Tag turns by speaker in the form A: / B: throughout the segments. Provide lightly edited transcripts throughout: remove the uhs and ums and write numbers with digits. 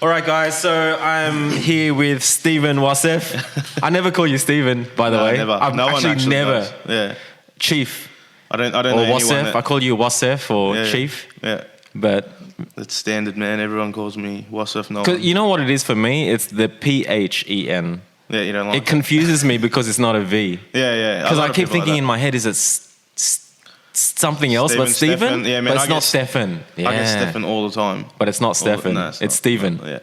A: All right, guys. So I'm here with Stephen Wassef. I never call you Stephen, by the way.
B: Never.
A: I've
B: no one actually
A: never.
B: does. Yeah.
A: Chief.
B: I don't know
A: or
B: anyone
A: Wassef.
B: that...
A: I call you Wassef or Chief.
B: Yeah.
A: But
B: that's standard, man. Everyone calls me Wassef. No.
A: You know what it is for me? It's the PHEN.
B: Yeah, you don't like
A: it. confuses me because it's not a V.
B: Yeah.
A: Because I keep thinking in my head, is it something else but Stephen?
B: Yeah, man,
A: but it's not Stephen. Yeah.
B: I get Stephen all the time.
A: But it's not Stephen. It's Stephen.
B: Yeah.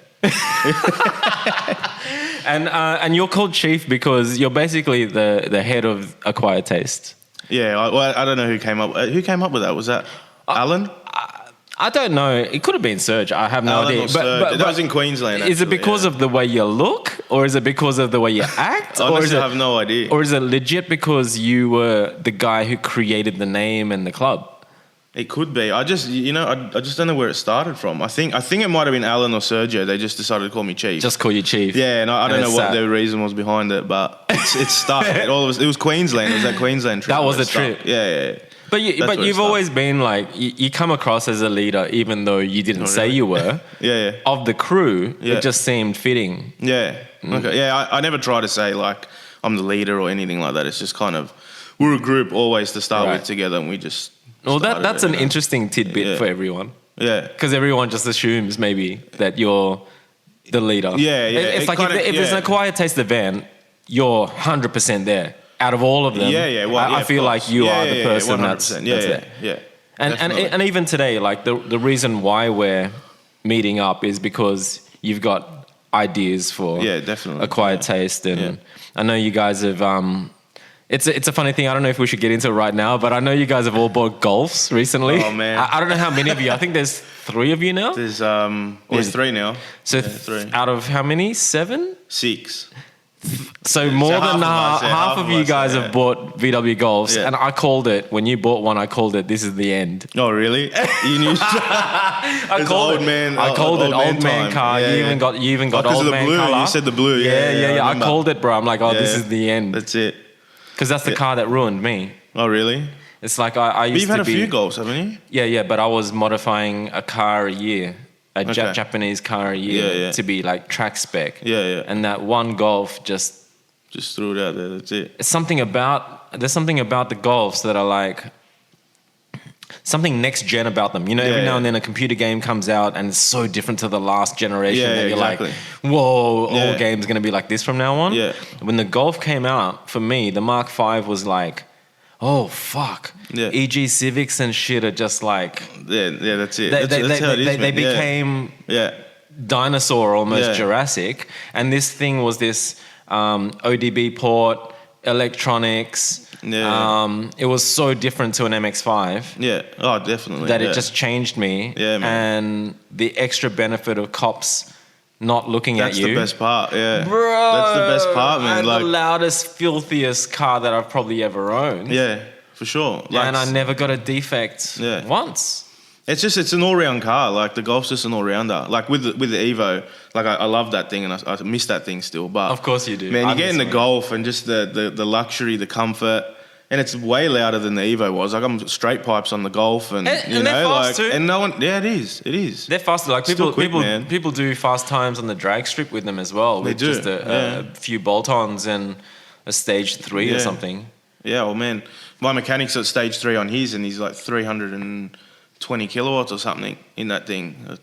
A: And you're called Chief because you're basically the head of Acquired Taste.
B: Yeah, I don't know who came up with that. Was that Alan?
A: I don't know. It could have been Serge. I have no idea.
B: But that was in Queensland.
A: Is it because of the way you look, or is it because of the way you act?
B: Honestly, I have no idea.
A: Or is it legit because you were the guy who created the name and the club?
B: It could be. I just don't know where it started from. I think it might have been Alan or Sergio. They just decided to call me Chief.
A: Just call you Chief.
B: Yeah, and I don't know what the reason was behind it, but it's stuck. It was Queensland. It was that Queensland trip.
A: That was the trip.
B: Yeah.
A: But you've always been like, you come across as a leader, even though you didn't say you were.
B: Yeah.
A: Of the crew, it just seemed fitting.
B: Yeah. Okay. Yeah, I never try to say like I'm the leader or anything like that. It's just kind of, we're a group always to start with together, and we just.
A: Well, that's an interesting tidbit for everyone.
B: Yeah.
A: Because everyone just assumes maybe that you're the leader.
B: Yeah.
A: It's like if there's an Acquired Taste event, you're 100% there. Out of all of them,
B: Well,
A: I feel like you are the person that's there.
B: Yeah.
A: And even today, like the reason why we're meeting up is because you've got ideas for
B: definitely
A: Acquired Taste, and I know you guys have. It's a funny thing. I don't know if we should get into it right now, but I know you guys have all bought Golfs recently.
B: Oh man!
A: I don't know how many of you. I think there's 3 of you now.
B: There's 3 now.
A: So
B: 3.
A: Out of how many? 7?
B: 6.
A: So more than half of you guys have bought VW Golfs, and I called it when you bought one. I called it. This is the end.
B: Oh really? You knew?
A: I called it old man car. You even got old man
B: blue.
A: color.
B: You said the blue.
A: Yeah. I called it, bro. I'm like, this is the end.
B: That's it.
A: Because that's the car that ruined me.
B: Oh really?
A: It's like I used to be.
B: You've had a few Golfs, haven't you?
A: Yeah. But I was modifying a car a year. A Japanese car a year to be like track spec.
B: Yeah.
A: And that one Golf just
B: threw it out there. That's it.
A: There's something about the Golfs that are like something next gen about them. You know, every now and then a computer game comes out and it's so different to the last generation that you're like, whoa, all games going to be like this from now on.
B: Yeah.
A: When the Golf came out, for me, the Mark V was like, oh fuck.
B: Yeah.
A: EG Civics and shit are just like
B: that's it. That's how it is,
A: they became dinosaur, almost Jurassic, and this thing was this ODB port, electronics. It was so different to an MX-5.
B: Yeah. Oh, definitely.
A: That it just changed me.
B: Yeah, man.
A: And the extra benefit of cops not looking at you.
B: That's the best part, yeah.
A: Bro,
B: that's the best part, man.
A: I'm the loudest, filthiest car that I've probably ever owned.
B: Yeah, for sure.
A: And I never got a defect once.
B: It's an all-round car. Like, the Golf's just an all-rounder. Like, with the Evo, like, I love that thing, and I miss that thing still. But
A: of course you do.
B: Man, you get in the Golf and just the luxury, the comfort, and it's way louder than the Evo was. Like, I'm straight pipes on the Golf, and you know,
A: they're fast too.
B: And no one, it is.
A: They're faster. Like people do fast times on the drag strip with them as well. With just a few bolt-ons and a stage 3 or something. Yeah,
B: well, man, my mechanic's at stage 3 on his, and he's like 320 kilowatts or something in that thing.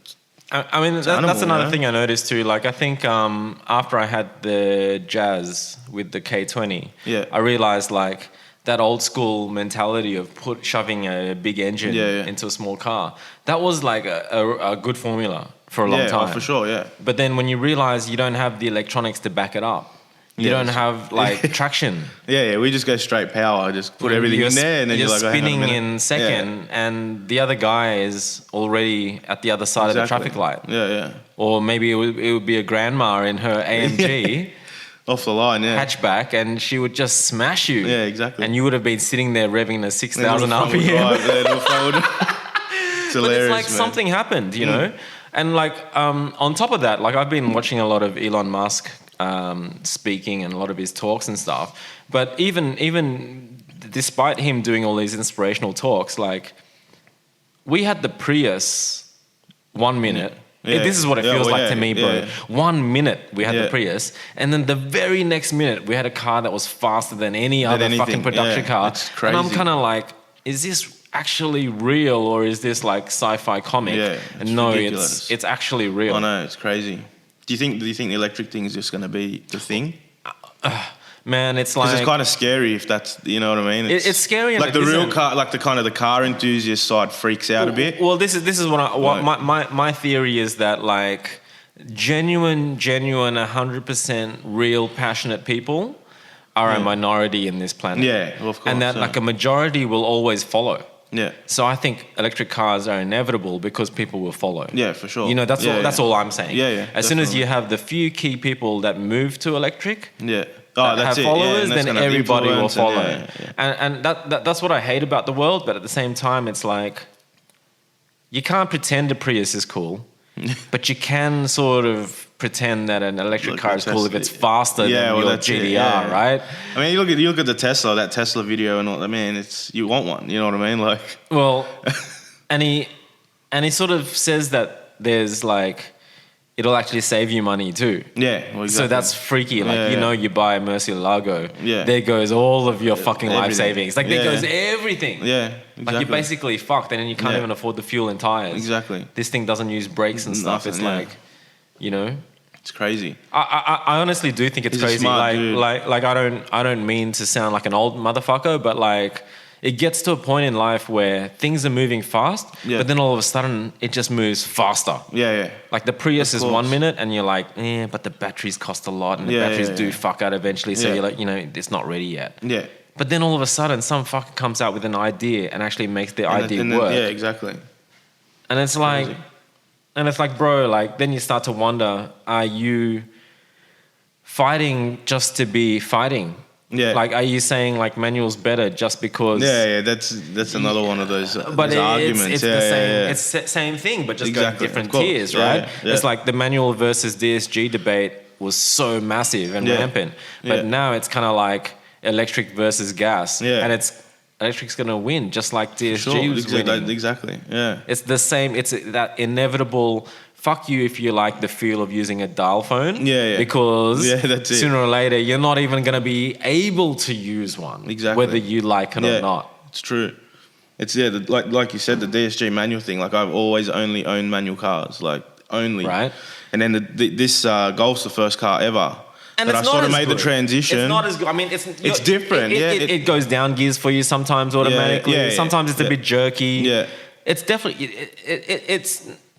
A: I mean, that's another thing I noticed too. Like, I think after I had the Jazz with the K20, I realized like that old school mentality of shoving a big engine into a small car. That was like a good formula for a long time.
B: Oh, for sure,
A: But then when you realize you don't have the electronics to back it up, you don't have like traction.
B: We just go straight power. Just put everything in there, and then you're like,
A: spinning in second, and the other guy is already at the other side of the traffic light. Or maybe it would be a grandma in her AMG.
B: Off the line,
A: hatchback, and she would just smash you.
B: Yeah, exactly.
A: And you would have been sitting there revving the 6,000 RPM.
B: But
A: it's like something happened, you know? And like, on top of that, like I've been watching a lot of Elon Musk speaking and a lot of his talks and stuff. But even despite him doing all these inspirational talks, like we had the Prius 1 minute This is what it feels like to me, bro.
B: Yeah.
A: 1 minute we had the Prius, and then the very next minute we had a car that was faster than any other fucking production car.
B: It's crazy.
A: And I'm kind of like, is this actually real, or is this like sci-fi comic?
B: Yeah,
A: and no,
B: ridiculous.
A: it's actually real.
B: I know, it's crazy. Do you think the electric thing is just going to be the thing?
A: Man, it's like,
B: it's kind of scary if that's, you know what I mean?
A: It's scary, and
B: like the real car, like the kind of the car enthusiast side freaks out a bit.
A: Well, this is what my theory is, that like genuine 100% real passionate people are a minority in this planet.
B: Yeah, well, of course.
A: And that like a majority will always follow.
B: Yeah.
A: So I think electric cars are inevitable because people will follow.
B: Yeah, for sure.
A: You know, that's all I'm saying.
B: Yeah, yeah.
A: As soon as you have the few key people that move to electric,
B: that
A: have followers, then everybody will follow.
B: And
A: that's what I hate about the world. But at the same time, it's like, you can't pretend a Prius is cool, but you can sort of pretend that an electric car is cool if it's faster than your GDR, right?
B: I mean, you look at that Tesla video and all. I mean, you want one. You know what I mean? Like,
A: well, and he sort of says that there's like, it'll actually save you money too.
B: Yeah, well, exactly.
A: So that's freaky. Like, you buy a Murcielago, there goes all of your fucking life savings. Like, there goes everything.
B: Yeah, exactly.
A: Like, you're basically fucked, and then you can't even afford the fuel and tires.
B: Exactly.
A: This thing doesn't use brakes and stuff. It's like, you know,
B: it's crazy.
A: I honestly do think it's crazy. Like I don't mean to sound like an old motherfucker, but like, it gets to a point in life where things are moving fast, but then all of a sudden it just moves faster.
B: Yeah.
A: Like the Prius is 1 minute and you're like, but the batteries cost a lot, and the batteries do fuck out eventually. So you're like, it's not ready yet.
B: Yeah.
A: But then all of a sudden some fucker comes out with an idea and actually makes the idea work.
B: Yeah, exactly.
A: And it's like, bro, like then you start to wonder, are you fighting just to be fighting?
B: Yeah.
A: Like, are you saying like manual's better just because?
B: Yeah. That's another one of those, arguments.
A: It's the same. It's the same thing, but just going different tiers, right? Yeah. It's like the manual versus DSG debate was so massive and rampant, but now it's kind of like electric versus gas, and electric's gonna win, just like DSG was winning.
B: Exactly. Yeah.
A: It's the same. It's that inevitable. Fuck you if you like the feel of using a dial phone. Yeah. Because
B: that's
A: sooner or later you're not even going to be able to use one.
B: Exactly.
A: Whether you like it or not.
B: It's true. It's like you said, the DSG manual thing. Like, I've always only owned manual cars, like only. Right. And then this Golf's the first car ever. And I sort of made the transition.
A: It's not as good. I mean, it's
B: different.
A: It goes down gears for you sometimes automatically. Yeah, sometimes it's a bit jerky.
B: Yeah.
A: It's definitely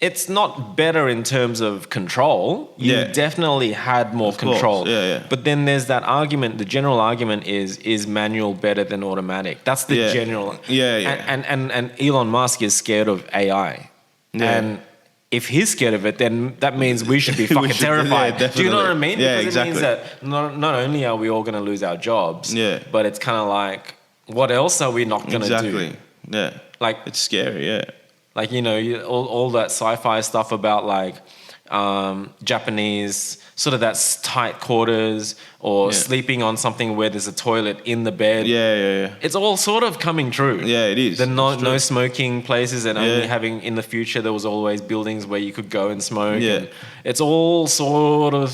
A: it's not better in terms of control. You definitely had more control.
B: Yeah.
A: But then there's that argument. The general argument is manual better than automatic? That's the general.
B: Yeah.
A: And Elon Musk is scared of AI. Yeah. And if he's scared of it, then that means we should be fucking terrified. Do you know what I mean?
B: Yeah,
A: because
B: exactly.
A: It means that not only are we all going to lose our jobs, but it's kind of like, what else are we not going to do?
B: Exactly. Yeah.
A: Like,
B: it's scary. Yeah.
A: Like, all that sci-fi stuff about like Japanese, sort of that tight quarters, or sleeping on something where there's a toilet in the bed.
B: Yeah.
A: It's all sort of coming true.
B: Yeah, it is.
A: The no smoking places, and only having, in the future, there was always buildings where you could go and smoke.
B: Yeah.
A: And it's all sort of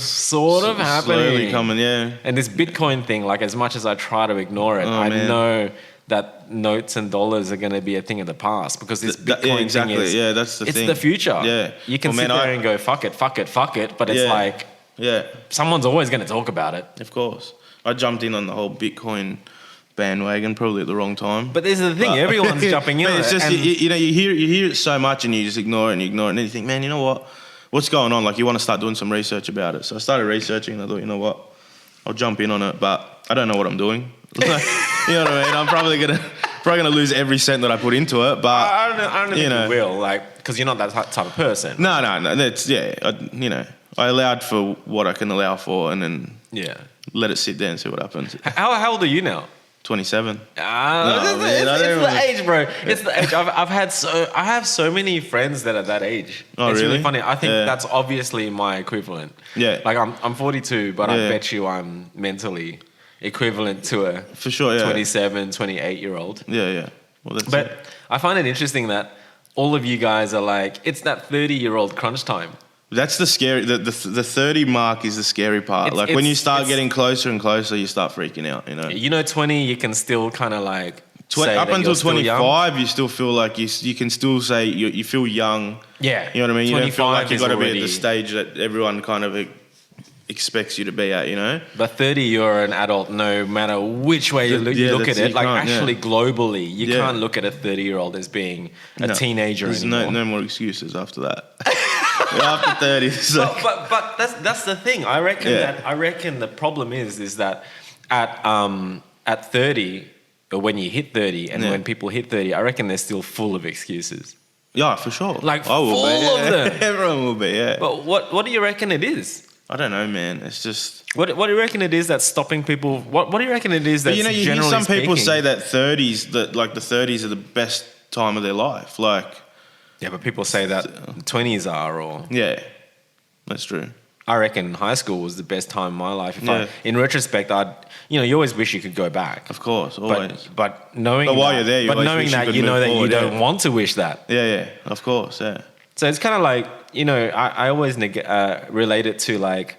A: happening.
B: Slowly coming,
A: And this Bitcoin thing, like, as much as I try to ignore it, I know that notes and dollars are going to be a thing of the past, because this Bitcoin thing is...
B: Yeah, that's the thing.
A: It's the future.
B: Yeah.
A: You can sit there and go, fuck it, but it's like...
B: Yeah.
A: Someone's always going to talk about it.
B: Of course. I jumped in on the whole Bitcoin bandwagon probably at the wrong time.
A: But this is the thing, everyone's jumping in on it.
B: It's just, you hear it so much and you just ignore it, and then you think, man, you know what? What's going on? Like, you want to start doing some research about it. So I started researching, and I thought, you know what? I'll jump in on it, but I don't know what I'm doing. You know what I mean? I'm probably gonna lose every cent that I put into it, but
A: I don't think you will, like, because you're not that type of person.
B: No. That's I allowed for what I can allow for, and then let it sit there and see what happens.
A: How old are you now?
B: 27.
A: It's the age, bro. It's the age. I have so many friends that are that age.
B: Oh,
A: it's
B: really?
A: Funny. I think that's obviously my equivalent.
B: Yeah.
A: Like, I'm 42, but I bet you I'm mentally equivalent to a 27, 28-year-old.
B: Yeah. Well, that's
A: I find it interesting that all of you guys are like, it's that 30-year-old crunch time.
B: That's the scary. The 30 mark is the scary part. When you start getting closer and closer, you start freaking out.
A: 20, you can still kind of like say
B: up
A: that
B: until
A: you're still
B: 25,
A: young.
B: you still feel like you can still say you feel young.
A: Yeah,
B: you know what I mean. You don't feel like you got to be
A: already
B: at the stage that everyone kind of expects you to be at.
A: But 30, you're an adult no matter which way you look at it. Like actually globally, you can't look at a 30-year-old as being a teenager anymore.
B: There's no more excuses after that. After 30.
A: But that's the thing. I reckon the problem is that at 30, or when you hit 30 and when people hit 30, I reckon they're still full of excuses.
B: Yeah, for sure.
A: Like full of them.
B: Everyone will be, yeah.
A: But what do you reckon it is?
B: I don't know, man. It's just...
A: What do you reckon it is that's stopping people? What do you reckon it is that's generally speaking?
B: You hear some people say that the 30s are the best time of their life.
A: Yeah, but people say that 20s are, or...
B: Yeah, that's true.
A: I reckon high school was the best time of my life. In retrospect, you always wish you could go back.
B: Of course, always.
A: But knowing
B: while you're there,
A: knowing that you know that you don't want to wish that.
B: Yeah, of course, yeah.
A: So it's kind of like, I always relate it to like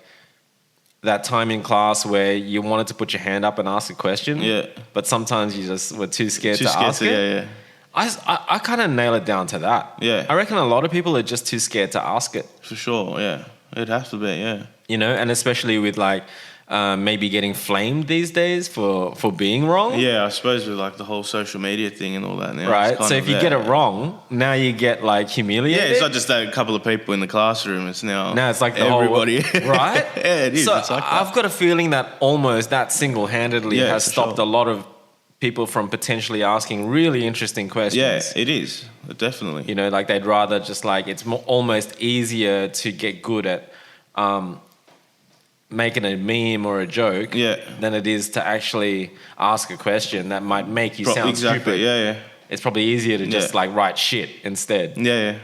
A: that time in class where you wanted to put your hand up and ask a question.
B: Yeah.
A: But sometimes you just were too scared to ask it.
B: Yeah.
A: I kind of nail it down to that.
B: Yeah.
A: I reckon a lot of people are just too scared to ask it.
B: For sure, yeah. It'd have to be, yeah.
A: And especially with like maybe getting flamed these days for being wrong.
B: Yeah, I suppose with like the whole social media thing and all that now.
A: Right, so if you get it wrong, now you get like humiliated.
B: Yeah, it's not just a couple of people in the classroom, it's now
A: it's like the
B: everybody.
A: Whole... Right?
B: Yeah, it is.
A: So
B: it's like that.
A: I've got a feeling that almost that single-handedly has stopped a lot of people from potentially asking really interesting questions.
B: Yeah, it is. Definitely.
A: Like they'd rather just like, it's almost easier to get good at making a meme or a joke than it is to actually ask a question that might make you sound stupid.
B: Yeah.
A: It's probably easier to just like write shit instead.
B: Yeah.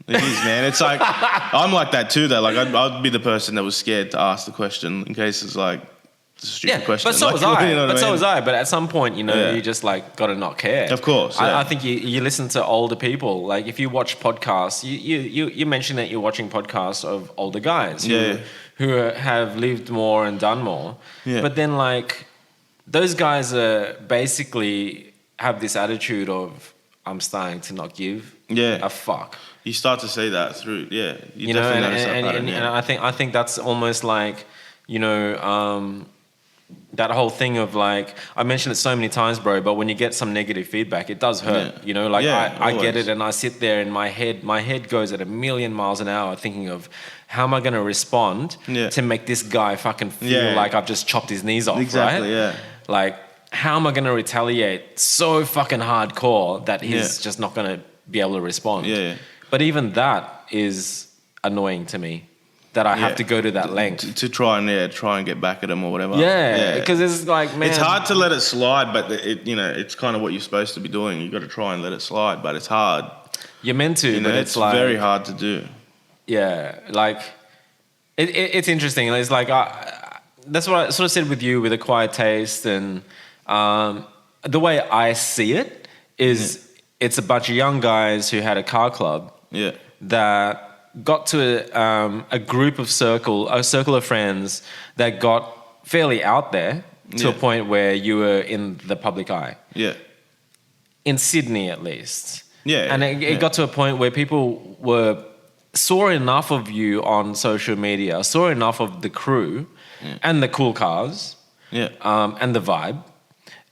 B: It is, man. It's like, I'm like that too though. Like I'd be the person that was scared to ask the question in case it's like a stupid question.
A: But so was I. So was I. But at some point, you just like got to not care.
B: Of course. Yeah.
A: I think you listen to older people. Like if you watch podcasts, you mentioned that you're watching podcasts of older guys who have lived more and done more. Yeah. But then like those guys are basically have this attitude of I'm starting to not give a fuck.
B: You start to see that through, You definitely notice that pattern,
A: and I think that's almost like, that whole thing of like, I mentioned it so many times, bro, but when you get some negative feedback, it does hurt. I get it and I sit there and my head goes at 1,000,000 miles an hour thinking of how am I going to respond to make this guy fucking feel like I've just chopped his knees off,
B: exactly,
A: right? Like, how am I going to retaliate so fucking hardcore that he's just not going to be able to respond?
B: Yeah.
A: But even that is annoying to me. That I have to go to that length
B: to try and get back at him or whatever.
A: Yeah, because it's like, man,
B: it's hard to let it slide, but it's kind of what you're supposed to be doing. You got to try and let it slide, but it's hard.
A: You're meant to, but it's like
B: very hard to do.
A: Yeah, like it's interesting. It's like that's what I sort of said with you with Acquired Taste, and the way I see it is it's a bunch of young guys who had a car club.
B: Yeah,
A: that got to a circle of friends that got fairly out there to a point where you were in the public eye.
B: Yeah.
A: In Sydney, at least.
B: Yeah.
A: And it got to a point where people saw enough of you on social media, saw enough of the crew and the cool cars and the vibe,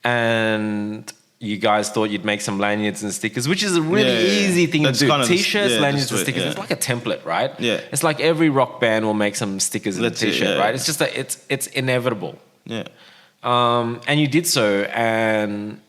A: and you guys thought you'd make some lanyards and stickers, which is a really easy thing to do. T-shirts, lanyards and stickers. It's like a template, right?
B: Yeah.
A: It's like every rock band will make some stickers and a T-shirt, right? It's just that it's inevitable.
B: Yeah.
A: And you did so, and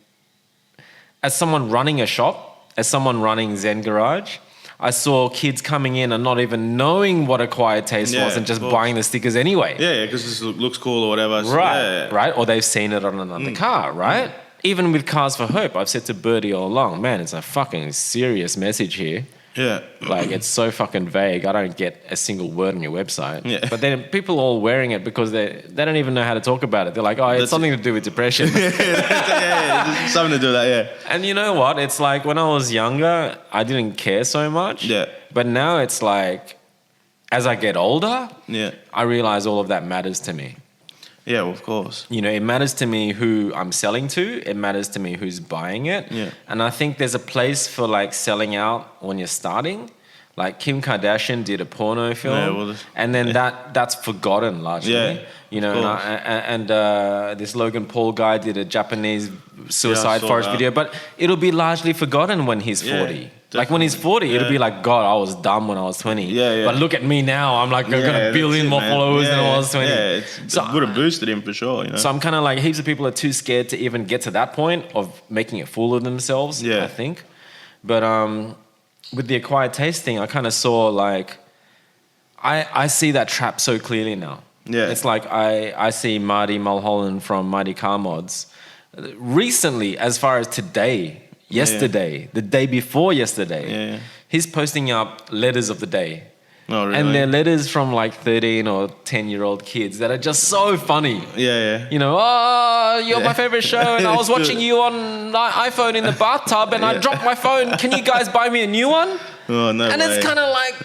A: as someone running a shop, as someone running ZEN Garage, I saw kids coming in and not even knowing what Acquired Taste was and just buying the stickers anyway.
B: Yeah, because this looks cool or whatever. So
A: right? Or they've seen it on another car, right? Even with Cars for Hope, I've said to Birdie all along, man, it's a fucking serious message here.
B: Yeah.
A: Like, it's so fucking vague. I don't get a single word on your website.
B: Yeah.
A: But then people all wearing it because they don't even know how to talk about it. They're like, it's something to do with depression.
B: Something to do with that, yeah.
A: And you know what? It's like when I was younger, I didn't care so much.
B: Yeah.
A: But now it's like, as I get older,
B: yeah,
A: I realize all of that matters to me.
B: Yeah, well, of course.
A: You know, it matters to me who I'm selling to. It matters to me who's buying it.
B: Yeah.
A: And I think there's a place for like selling out when you're starting. Like Kim Kardashian did a porno film, and then that's forgotten largely.
B: Yeah,
A: you know, and this Logan Paul guy did a Japanese suicide forest video, but it'll be largely forgotten when he's 40. Like when he's 40, it'll be like, God, I was dumb when I was 20.
B: Yeah.
A: But look at me now. I'm like, I've got a billion more followers than I was 20.
B: Yeah, it would have boosted him for sure. You know?
A: So I'm kind of like, heaps of people are too scared to even get to that point of making a fool of themselves, I think. But with the acquired taste thing, I kind of saw like, I see that trap so clearly now. Yeah. It's like I see Marty Mulholland from Mighty Car Mods. Recently, as far as today, yesterday, the day before yesterday, he's posting up letters of the day.
B: Oh, really?
A: And they're letters from like 13 or 10-year-old kids that are just so funny.
B: Yeah.
A: You know, you're my favorite show, and I was watching you on iPhone in the bathtub, and I dropped my phone. Can you guys buy me a new one?
B: Oh, no way.
A: And it's kind of like...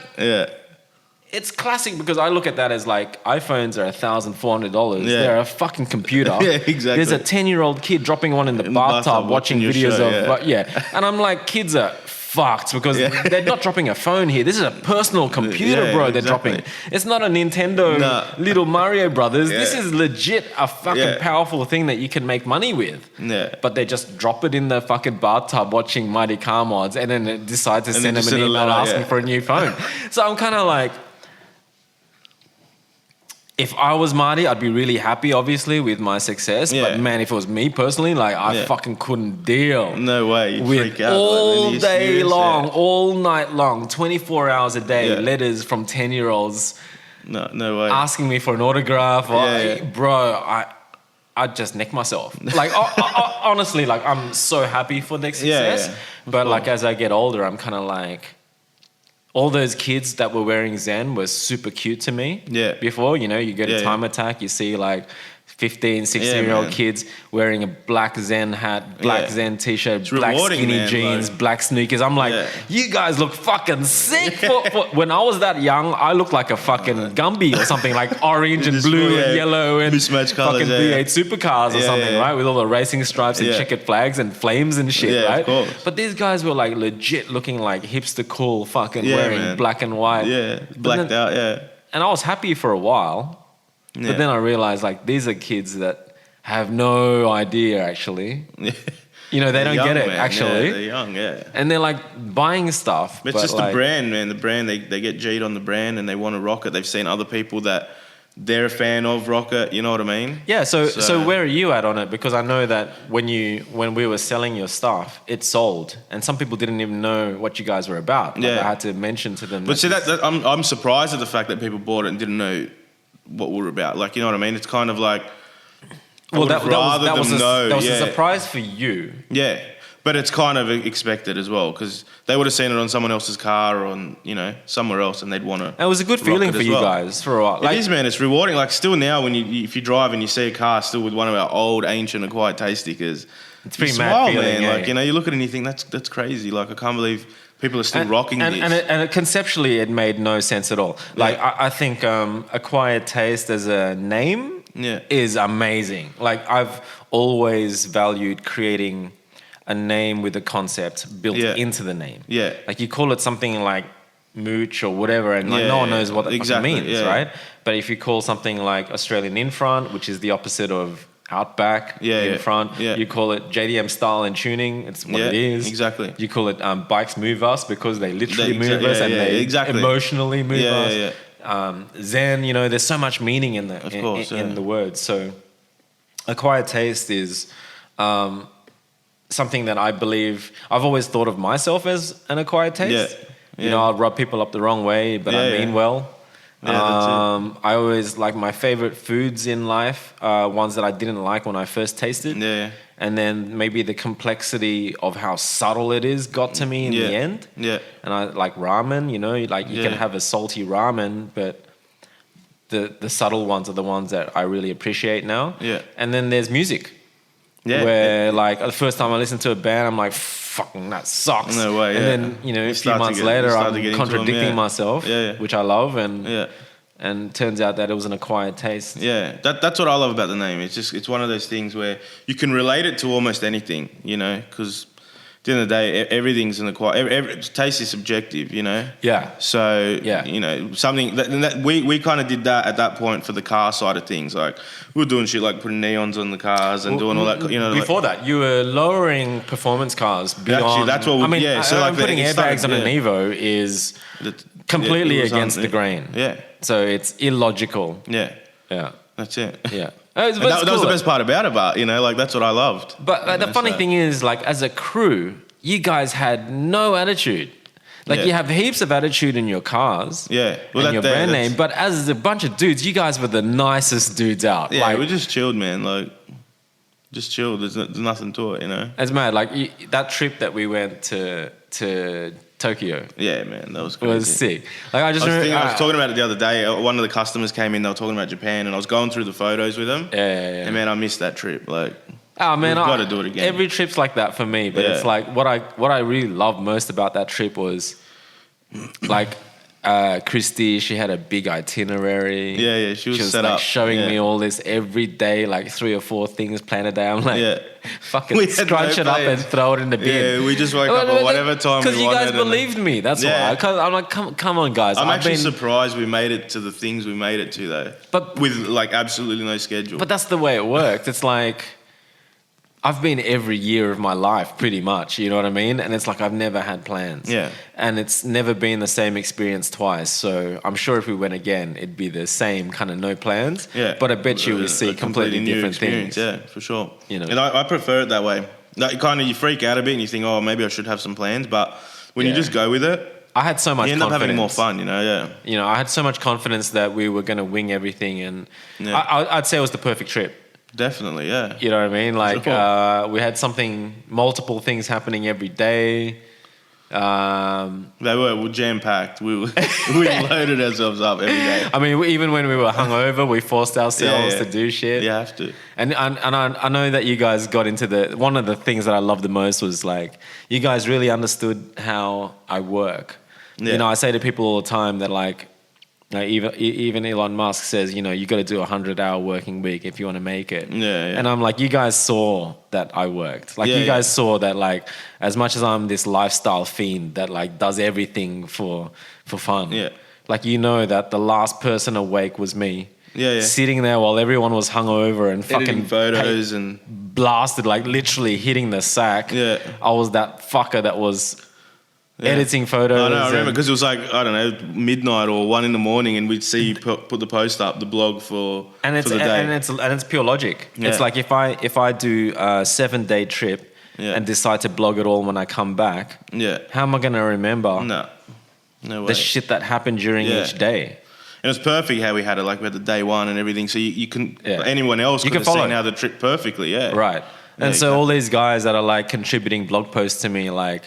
A: It's classic because I look at that as like iPhones are $1,400. Yeah. They're a fucking computer.
B: Yeah, exactly.
A: There's a 10-year-old kid dropping one in the bathtub watching videos of... And I'm like, kids are fucked because they're not dropping a phone here. This is a personal computer, bro, they're dropping. It's not a Nintendo little Mario Brothers. This is legit a fucking powerful thing that you can make money with. Yeah. But they just drop it in the fucking bathtub watching Mighty Car Mods and then they decide to send them an email asking for a new phone. So I'm kind of like... If I was Marty, I'd be really happy, obviously, with my success. Yeah. But man, if it was me personally, like I fucking couldn't deal.
B: No way, you'd freak out.
A: All day long, all night long, 24 hours a day, letters from 10-year-olds.
B: No way.
A: Asking me for an autograph. Bro, I'd just neck myself. Like honestly, like I'm so happy for their success. But like as I get older, I'm kind of like. All those kids that were wearing ZEN were super cute to me. Yeah. Before, you know, you go to Time Attack, you see like 15, 16-year-old kids wearing a black ZEN hat, black ZEN t-shirt, black skinny jeans, black sneakers. I'm like, you guys look fucking sick. When I was that young, I looked like a fucking Gumby or something, like orange and blue and yellow and fucking V8 supercars or something, right? With all the racing stripes and checkered flags and flames and shit, right? Of course. But these guys were like legit looking like hipster cool fucking wearing black and white. Yeah, blacked out, And I was happy for a while. Yeah. But then I realized, like, these are kids that have no idea, actually. You know, they don't get it, actually.
B: Yeah, they're young,
A: And they're, like, buying stuff.
B: It's just like, the brand, man. The brand, they get G'd on the brand and they want to rock it. They've seen other people that they're a fan of rock it, you know what I mean? Yeah,
A: so where are you at on it? Because I know that when we were selling your stuff, it sold. And some people didn't even know what you guys were about. Like, I had to mention to them.
B: But see, I'm surprised at the fact that people bought it and didn't know what we're about, like, you know what I mean? It's kind of like,
A: well, that was a surprise for you.
B: Yeah, but it's kind of expected as well because they would have seen it on someone else's car or on, you know, somewhere else, and they'd want to.
A: It was a good feeling for you guys for a while.
B: Like, it is, man. It's rewarding. Like still now, when if you drive and you see a car still with one of our old, ancient, acquired taste stickers,
A: it's pretty mad feeling.
B: Man. Like, you know, you look at it and you think that's crazy. Like I can't believe people are still rocking this.
A: And conceptually, it made no sense at all. Like, I think Acquired Taste as a name is amazing. Like, I've always valued creating a name with a concept built into the name. Yeah. Like, you call it something like Mooch or whatever, and like no one knows what that means, right? But if you call something like Australian in front, which is the opposite of Outback in front. You call it JDM style and tuning. It's what it is. Exactly. You call it Bikes Move Us because they literally move us and they emotionally move us. ZEN, you know, there's so much meaning in the in the word. So Acquired Taste is something that I believe I've always thought of myself as an acquired taste. You know, I'll rub people up the wrong way, but I mean well. I always like my favorite foods in life are ones that I didn't like when I first tasted. And then maybe the complexity of how subtle it is got to me in the end. And I like ramen, you know, like you can have a salty ramen, but the subtle ones are the ones that I really appreciate now. And then there's music. Where like the first time I listened to a band, I'm like, fucking that sucks.
B: No way.
A: And then a few months later, I'm contradicting myself, which I love, and turns out that it was an acquired taste.
B: Yeah, that's what I love about the name. It's one of those things where you can relate it to almost anything, because at the end of the day, everything's an acquired. Every taste is subjective,
A: Yeah.
B: So something that we kind of did that at that point for the car side of things. Like we were doing shit like putting neons on the cars and doing all that.
A: Before that, you were lowering performance cars beyond.
B: Actually, that's what we. So like
A: putting airbags on an Evo is completely against the grain.
B: Yeah.
A: So it's illogical.
B: Yeah.
A: Yeah.
B: That's it.
A: Yeah.
B: That was the best part about it, but that's what I loved.
A: But the funny thing is, like, as a crew, you guys had no attitude. Like, you have heaps of attitude in your cars, and your brand name, but as a bunch of dudes, you guys were the nicest dudes out.
B: Yeah, we just chilled, man. Like, just chilled. There's nothing to it, It's mad.
A: Like, that trip that we went to Tokyo.
B: Yeah, man, that was crazy.
A: It was sick. Like I was
B: talking about it the other day. One of the customers came in. They were talking about Japan, and I was going through the photos with them.
A: Yeah.
B: And man, I missed that trip. Like,
A: man,
B: we've got to do it again.
A: Every trip's like that for me. But it's like what I really loved most about that trip was like Christy. She had a big itinerary.
B: Yeah. She was set up,
A: showing me all this every day, like 3 or 4 things planned a day. I'm like, fucking scrunch it up and throw it in the bin.
B: Yeah, we just woke up at whatever time we wanted.
A: Because you guys believed me. That's why. Because I'm like, come on, guys.
B: I'm actually surprised we made it to the things we made it to, though. But with like absolutely no schedule.
A: But that's the way it worked. It's like I've been every year of my life pretty much, you know what I mean? And it's like I've never had plans.
B: Yeah.
A: And it's never been the same experience twice. So I'm sure if we went again, it'd be the same kind of no plans.
B: Yeah.
A: But I bet you we see completely different things.
B: Yeah, for sure. And I prefer it that way. Like kind of you freak out a bit and you think, oh, maybe I should have some plans. But when you just go with it,
A: I had so much confidence.
B: You end up having more fun,
A: I had so much confidence that we were going to wing everything. And I'd say it was the perfect trip.
B: Definitely, yeah.
A: You know what I mean? Like, we had multiple things happening every day.
B: They were jam-packed. We loaded ourselves up every day.
A: I mean, even when we were hungover, we forced ourselves to do shit.
B: You have to.
A: And I know that you guys got into one of the things that I loved the most was, like, you guys really understood how I work. Yeah. I say to people all the time that, like, even Elon Musk says, you got to do 100-hour working week if you want to make it.
B: Yeah.
A: And I'm like, you guys saw that I worked. Like, you guys saw that, like, as much as I'm this lifestyle fiend that, like, does everything for fun.
B: Yeah.
A: Like, that the last person awake was me.
B: Yeah.
A: Sitting there while everyone was hungover and
B: editing
A: fucking
B: photos and
A: blasted, like, literally hitting the sack.
B: Yeah.
A: I was that fucker that was editing photos.
B: I remember because it was like, I don't know, midnight or 1 a.m, and we'd see you put the post up, the blog for the day.
A: And it's pure logic. Yeah. It's like if I do a 7-day trip and decide to blog it all when I come back, how am I going to remember
B: no way.
A: The shit that happened during each day?
B: And it's perfect how we had it, like we had the day one and everything, so you can, anyone else could have seen how the trip perfectly,
A: Right. And so all these guys that are like contributing blog posts to me, like,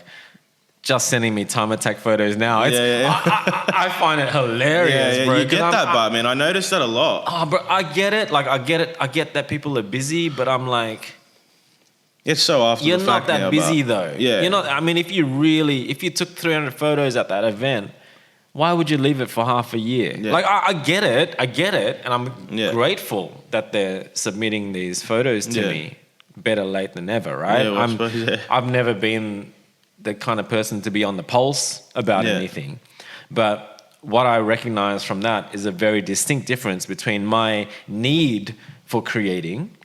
A: just sending me time attack photos now. I find it hilarious, bro.
B: You get that, but man, I noticed that a lot.
A: Oh, bro, I get it. Like, I get that people are busy, but I'm like,
B: it's so after
A: you're
B: the
A: not
B: fact
A: that
B: now,
A: busy though.
B: Yeah,
A: you're not. I mean, if you took 300 photos at that event, why would you leave it for half a year? Yeah. Like, I get it, and I'm grateful that they're submitting these photos to me. Better late than never, right? I've never been the kind of person to be on the pulse about anything. But what I recognize from that is a very distinct difference between my need for creating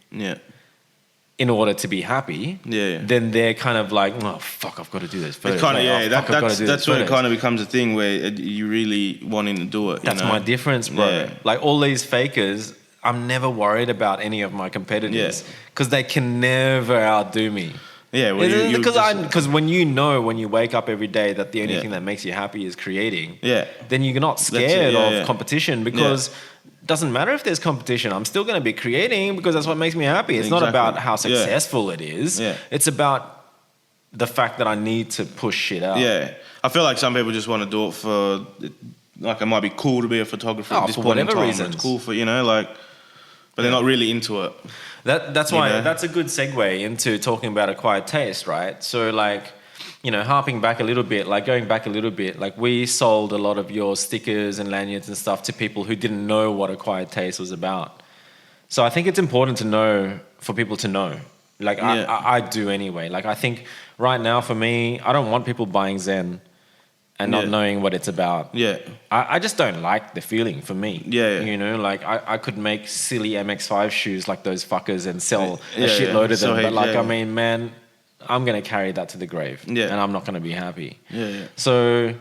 A: in order to be happy, then they're kind of like, oh, fuck, I've got to do this photos.
B: That's where it kind of becomes a thing where you really wanting to do it.
A: That's my difference, bro. Yeah. Like, all these fakers, I'm never worried about any of my competitors because they can never outdo me.
B: Yeah,
A: because when you wake up every day that the only thing that makes you happy is creating, then you're not scared of competition because it doesn't matter if there's competition. I'm still going to be creating because that's what makes me happy. It's not about how successful it is. Yeah. It's about the fact that I need to push shit out.
B: Yeah. I feel like some people just want to do it for, like, it might be cool to be a photographer at this point in time. It's cool for, but they're not really into it.
A: That's why that's a good segue into talking about acquired taste, right? So, like, harping back a little bit, like going back a little bit, like we sold a lot of your stickers and lanyards and stuff to people who didn't know what Acquired Taste was about. So I think it's important to know, for people to know. Like I do anyway. Like I think right now for me, I don't want people buying Zen and not knowing what it's about. Yeah. I just don't like the feeling for me. Yeah. Like I could make silly MX5 shoes like those fuckers and sell a shitload of them. But like, I mean, man, I'm going to carry that to the grave. Yeah. And I'm not going to be happy. Yeah. So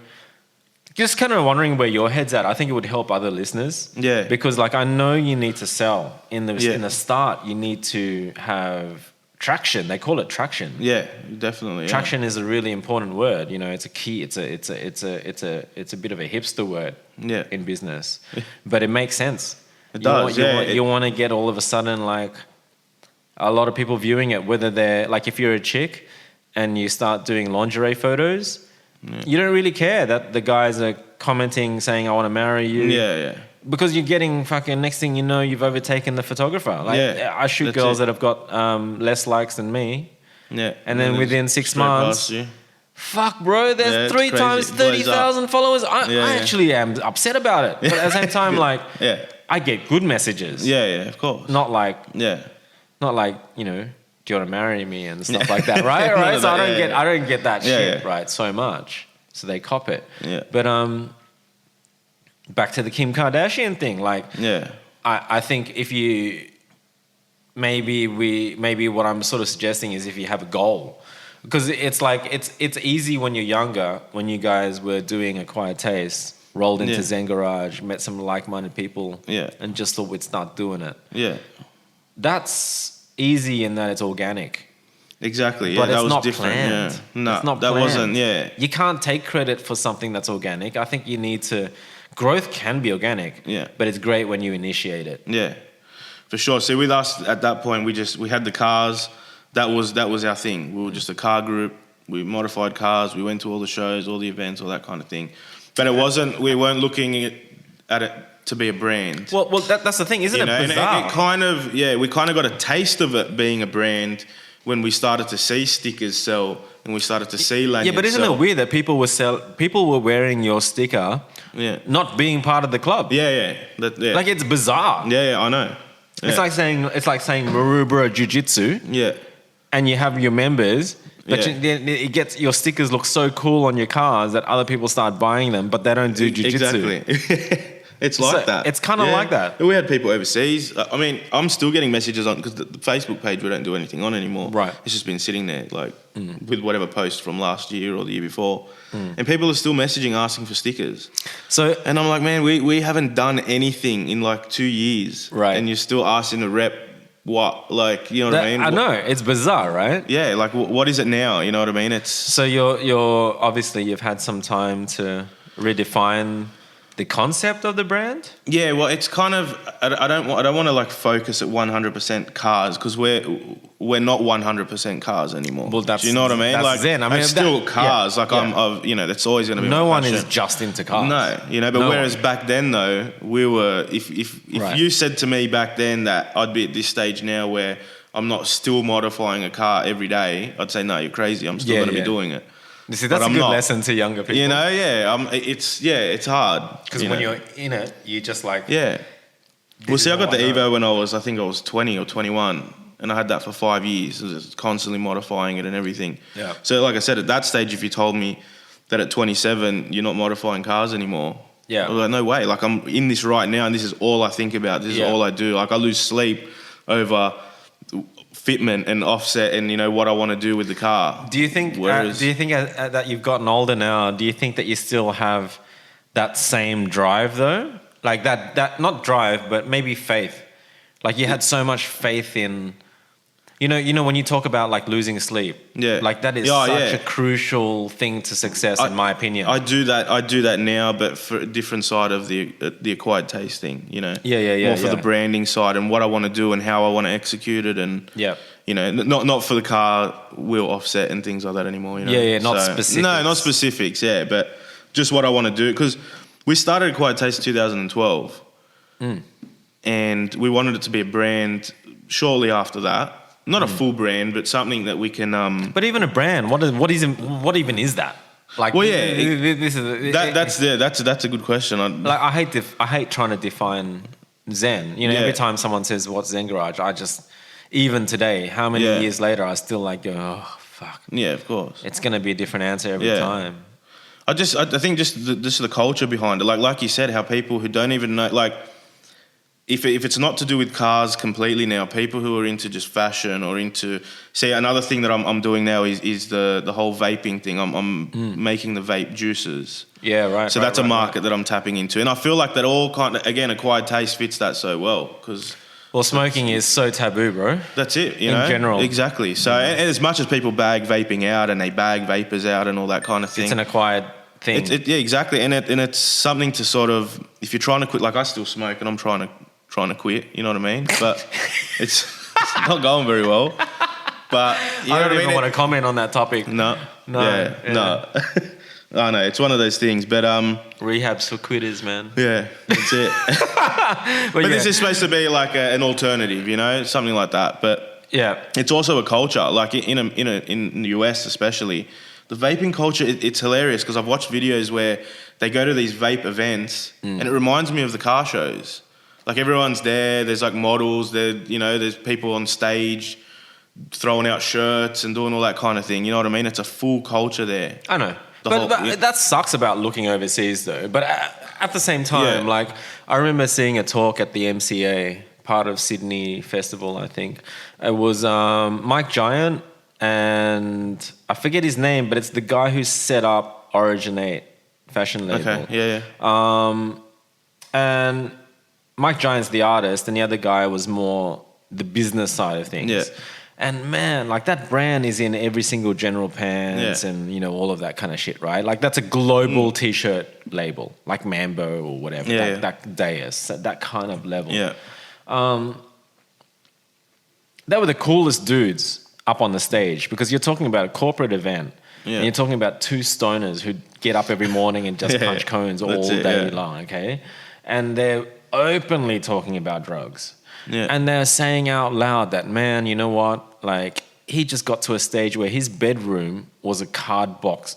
A: just kind of wondering where your head's at. I think it would help other listeners. Yeah. Because like, I know you need to sell in the start. You need to have traction. They call it traction. Yeah, definitely. Traction is a really important word. It's a key. It's a bit of a hipster word. Yeah. In business, but it makes sense. It does. You want to get all of a sudden like a lot of people viewing it. Whether they're like, if you're a chick and you start doing lingerie photos, you don't really care that the guys are commenting saying, "I want to marry you." Yeah, yeah. Because you're getting fucking, next thing you know, you've overtaken the photographer. Like, I shoot girls that have got less likes than me. Yeah. And then within 6 months, fuck, bro, there's 3 times 30,000 followers. I actually am upset about it. But at the same time, like, I get good messages. Yeah, yeah, of course. Not like, do you want to marry me and stuff like that, right? Right. So I don't get that shit, right, so much. So they cop it. Yeah. But back to the Kim Kardashian thing, like, I think if you, maybe what I'm sort of suggesting is if you have a goal, because it's like, it's easy when you're younger, when you guys were doing Acquired Taste, rolled into ZEN Garage, met some like-minded people, and just thought we'd start doing it. Yeah. That's easy in that it's organic. Exactly, but it's not different. Planned. Yeah. No, it's not planned. That wasn't, You can't take credit for something that's organic. I think you need to, growth can be organic, but it's great when you initiate it. Yeah, for sure. See, with us at that point, we had the cars. That was our thing. We were just a car group. We modified cars. We went to all the shows, all the events, all that kind of thing. But it wasn't. We weren't looking at it to be a brand. Well, that's the thing, isn't it bizarre? It kind of, we kind of got a taste of it being a brand when we started to see stickers sell and we started to see lanyards. Yeah, but isn't it weird that people were wearing your sticker, not being part of the club? Yeah. Like, it's bizarre. Yeah, I know. Yeah. It's like saying Maroubra Jiu-Jitsu. Yeah. And you have your members, but your stickers look so cool on your cars that other people start buying them, but they don't do jiu-jitsu. Exactly. It's like that. It's kind of like that. We had people overseas. I mean, I'm still getting messages on, because the Facebook page we don't do anything on anymore. Right. It's just been sitting there, like, with whatever post from last year or the year before. And people are still messaging, asking for stickers. And I'm like, man, we haven't done anything in like 2 years. Right. And you're still asking to rep what? Like, you know what I mean? I know. It's bizarre, right? Yeah. Like, what is it now? You know what I mean? So you're obviously, you've had some time to redefine the concept of the brand? Yeah, well, it's kind of, I don't want to like focus at 100% cars, because we're not 100% cars anymore. Well, do you know what I mean? That's like, Zen. I mean, it's still cars. That's always going to be. No one is just into cars. No, but whereas back then though, we were. If you said to me back then that I'd be at this stage now where I'm not still modifying a car every day, I'd say no, you're crazy. I'm still going to be doing it. You see, that's a good lesson to younger people. You know, it's hard. Because when you're in it, you just like... Yeah. Well, see, I got the Evo when I was 20 or 21, and I had that for 5 years. I was constantly modifying it and everything. Yeah. So, like I said, at that stage, if you told me that at 27, you're not modifying cars anymore, I was like, no way. Like, I'm in this right now, and this is all I think about. This is all I do. Like, I lose sleep over fitment and offset and what I want to do with the car. Do you think that you've gotten older now, do you think that you still have that same drive though? Like that not drive, but maybe faith. Like you had so much faith in, when you talk about like losing sleep, like that is such a crucial thing to success, in my opinion. I do that now, but for a different side of the Acquired Taste thing, more for the branding side and what I want to do and how I want to execute it, and not for the car wheel offset and things like that anymore. Not specifics. No, not specifics. But just what I want to do, because we started Acquired Taste in 2012, and we wanted it to be a brand shortly after that.
B: not a full brand, but something that we can.
A: But even a brand, what even is that? Like,
B: well, yeah,
A: this is
B: that's a good question.
A: I hate trying to define Zen. You know, every time someone says what's ZEN Garage, I just, even today, how many years later, I still like go, oh fuck.
B: Yeah, of course.
A: It's gonna be a different answer every time.
B: I think just the culture behind it, like you said, how people who don't even know, like, if it's not to do with cars completely now, people who are into just fashion or into, see, another thing that I'm doing now is the whole vaping thing. I'm making the vape juices.
A: Yeah, right.
B: So that's a market that I'm tapping into, and I feel like that all kind of, again, acquired taste fits that so well, because.
A: Well, smoking is so taboo, bro.
B: That's it, you know?
A: In general.
B: Exactly. So and as much as people bag vaping out and they bag vapors out and all that kind of thing.
A: It's an acquired thing.
B: Yeah, exactly. And it's something to sort of, if you're trying to quit, like I still smoke and I'm trying to quit, you know what I mean? But it's not going very well. But you know
A: I don't
B: what
A: even want to comment on that topic.
B: No. No. I know, it's one of those things, but
A: rehabs for quitters, man.
B: Yeah, that's it. but this is supposed to be like an alternative, you know, something like that. But
A: yeah,
B: it's also a culture. Like in the US especially, the vaping culture, it's hilarious because I've watched videos where they go to these vape events, and it reminds me of the car shows. Like everyone's there. There's like models. There's people on stage throwing out shirts and doing all that kind of thing. You know what I mean? It's a full culture there.
A: I know. But that sucks about looking overseas, though. But at the same time, like, I remember seeing a talk at the MCA, part of Sydney Festival, I think. It was Mike Giant, and I forget his name, but it's the guy who set up Originate fashion label.
B: Okay, yeah.
A: And Mike Giant's the artist, and the other guy was more the business side of things. Yeah. And man, like that brand is in every single General Pants and, you know, all of that kind of shit, right? Like that's a global t-shirt label, like Mambo or whatever, that Deus, that kind of level.
B: Yeah.
A: They were the coolest dudes up on the stage because you're talking about a corporate event and you're talking about two stoners who get up every morning and just punch cones all day long, okay? And they're openly talking about drugs. Yeah. And they're saying out loud that, man, you know what? Like, he just got to a stage where his bedroom was a cardboard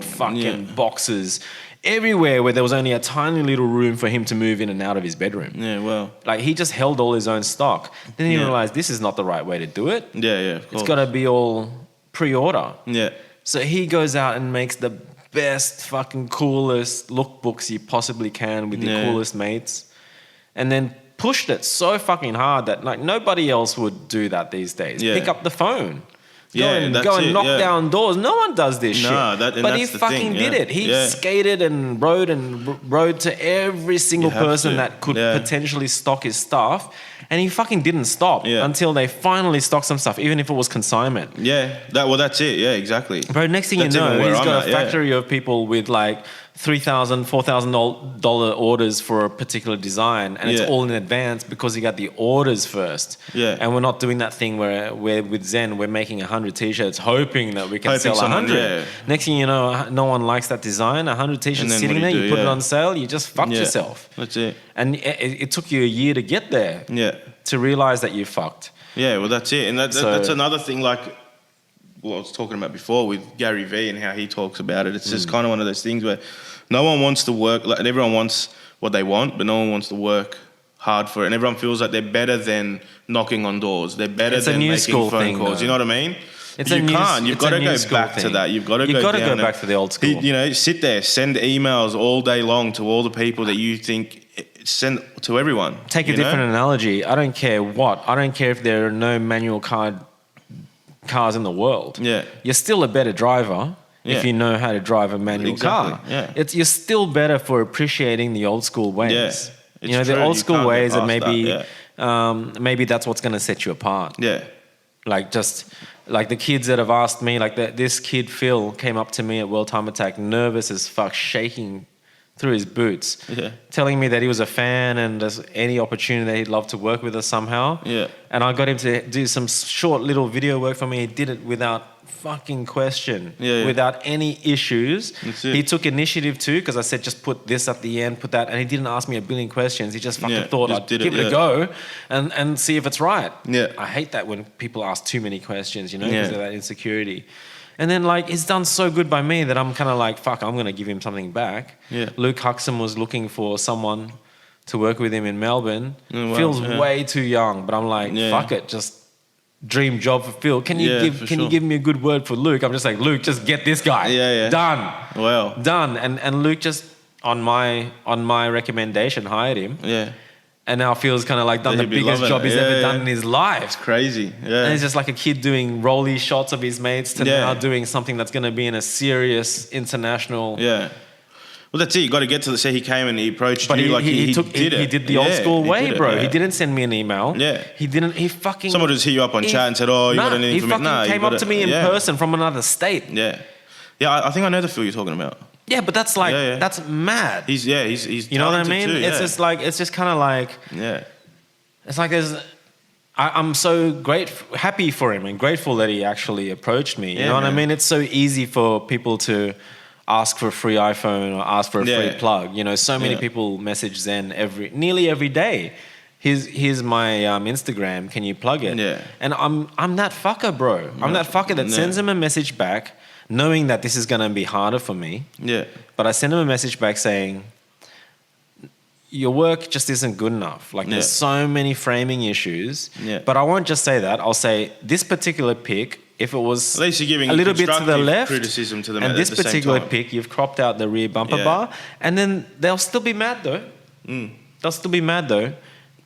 A: fucking boxes everywhere, where there was only a tiny little room for him to move in and out of his bedroom. Yeah, well. Like, he just held all his own stock. Then he realized this is not the right way to do it.
B: Yeah, of course.
A: It's got to be all pre-order.
B: Yeah.
A: So he goes out and makes the best fucking coolest lookbooks you possibly can with your coolest mates. And then pushed it so fucking hard that like nobody else would do that these days. Pick up the phone. Go and knock down doors. No one does this shit. But he fucking did it. He skated and rode to every single person that could potentially stock his stuff. And he fucking didn't stop until they finally stocked some stuff, even if it was consignment.
B: Yeah, that's it. Yeah, exactly.
A: Bro, next thing you know, he's got a factory of people with like $3,000, $4,000 orders for a particular design, and it's all in advance because he got the orders first. Yeah. And we're not doing that thing where with Zen, we're making 100 t-shirts hoping that we can sell 100. Yeah. Next thing you know, no one likes that design. 100 t-shirts sitting there, you put it on sale, you just fucked yourself.
B: That's it.
A: And it took you a year to get there. Yeah. To realize that you fucked.
B: Yeah, well, that's it. And that's another thing, like what I was talking about before with Gary Vee and how he talks about it. It's just kind of one of those things where no one wants to work, like everyone wants what they want, but no one wants to work hard for it. And everyone feels like they're better than knocking on doors. They're better than making phone calls. You know what I mean?
A: You've got to go
B: back to that. You've got to
A: go back to the old school.
B: You know, sit there, send emails all day long to all the people that you think, send to everyone.
A: Take a different analogy. I don't care what. I don't care if there are no manual cars in the world. Yeah. You're still a better driver if you know how to drive a manual car. Yeah. You're still better for appreciating the old school ways. Yeah. You know, the old school ways that maybe that's what's going to set you apart. Yeah. Like just like the kids that have asked me, like this kid Phil came up to me at World Time Attack, nervous as fuck, shaking through his boots, telling me that he was a fan and there's any opportunity that he'd love to work with us somehow. Yeah. And I got him to do some short little video work for me. He did it without fucking question without any issues. He took initiative too, because I said just put this at the end, put that, and he didn't ask me a billion questions. He just fucking thought I'd give it a go and see if it's right.
B: Yeah.
A: I hate that when people ask too many questions, you know, because of that insecurity. And then like he's done so good by me that I'm kind of like, fuck, I'm gonna give him something back.
B: Yeah.
A: Luke Huxham was looking for someone to work with him in Melbourne. Feels way too young, but I'm like, fuck it, just dream job for Phil. Can you give me a good word for Luke? I'm just like, Luke, just get this guy. Done.
B: Well.
A: Done. And Luke just on my recommendation hired him.
B: Yeah.
A: And now Phil's kind of like done the biggest job he's ever done in his life.
B: It's crazy. Yeah.
A: And he's just like a kid doing rolly shots of his mates to now doing something that's going to be in a serious international.
B: Yeah. Well, that's it. You got to get to the. Say he came and he approached you like he did it.
A: He did the old school way, bro. He didn't send me an email.
B: Yeah.
A: He didn't. He fucking.
B: Someone just hit you up on chat and said, "Oh, you got anything for me?"
A: Nah, he fucking came up to me in person from another state.
B: Yeah. Yeah, I think I know the Phil you're talking about.
A: Yeah, but that's like that's mad.
B: He's
A: you know what I mean?
B: Too,
A: it's just kind of like It's like I'm so happy for him and grateful that he actually approached me. You know what I mean? It's so easy for people to ask for a free iPhone or ask for a free plug. You know, so many people message Zen nearly every day. Here's my Instagram. Can you plug it?
B: Yeah.
A: And I'm that fucker, bro. I'm that fucker that sends him a message back, knowing that this is gonna be harder for me.
B: Yeah.
A: But I send him a message back saying, your work just isn't good enough. Like there's so many framing issues. Yeah. But I won't just say that. I'll say this particular pic, if it was
B: at least you're giving
A: a little bit to the left,
B: criticism to them,
A: and
B: at
A: this
B: the
A: particular
B: same time.
A: pic, you've cropped out the rear bumper bar, and then they'll still be mad though. They'll still be mad though,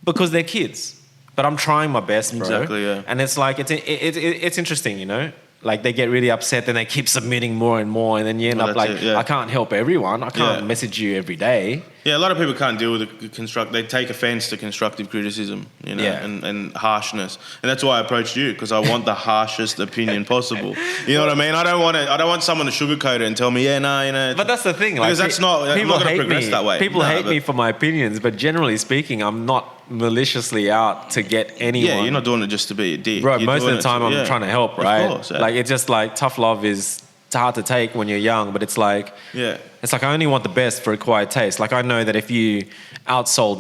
A: because they're kids. But I'm trying my best, bro.
B: Exactly, yeah.
A: And it's like it's interesting, you know. Like they get really upset, then they keep submitting more and more, and then you end up like, I can't help everyone. I can't message you every day.
B: Yeah, a lot of people can't deal with they take offense to constructive criticism, you know, and harshness. And that's why I approached you, because I want the harshest opinion possible. You know what I mean? I don't want someone to sugarcoat it and tell me, you know.
A: But that's the thing. Like,
B: because I'm not going to progress that way.
A: People hate me for my opinions, but generally speaking, I'm not maliciously out to get anyone.
B: Yeah, you're not doing it just to be a dick.
A: Bro, most of the time I'm trying to help, right?
B: Of course,
A: Like, it's just like tough love is hard to take when you're young, but it's like it's like I only want the best for a quiet taste. Like I know that if you outsold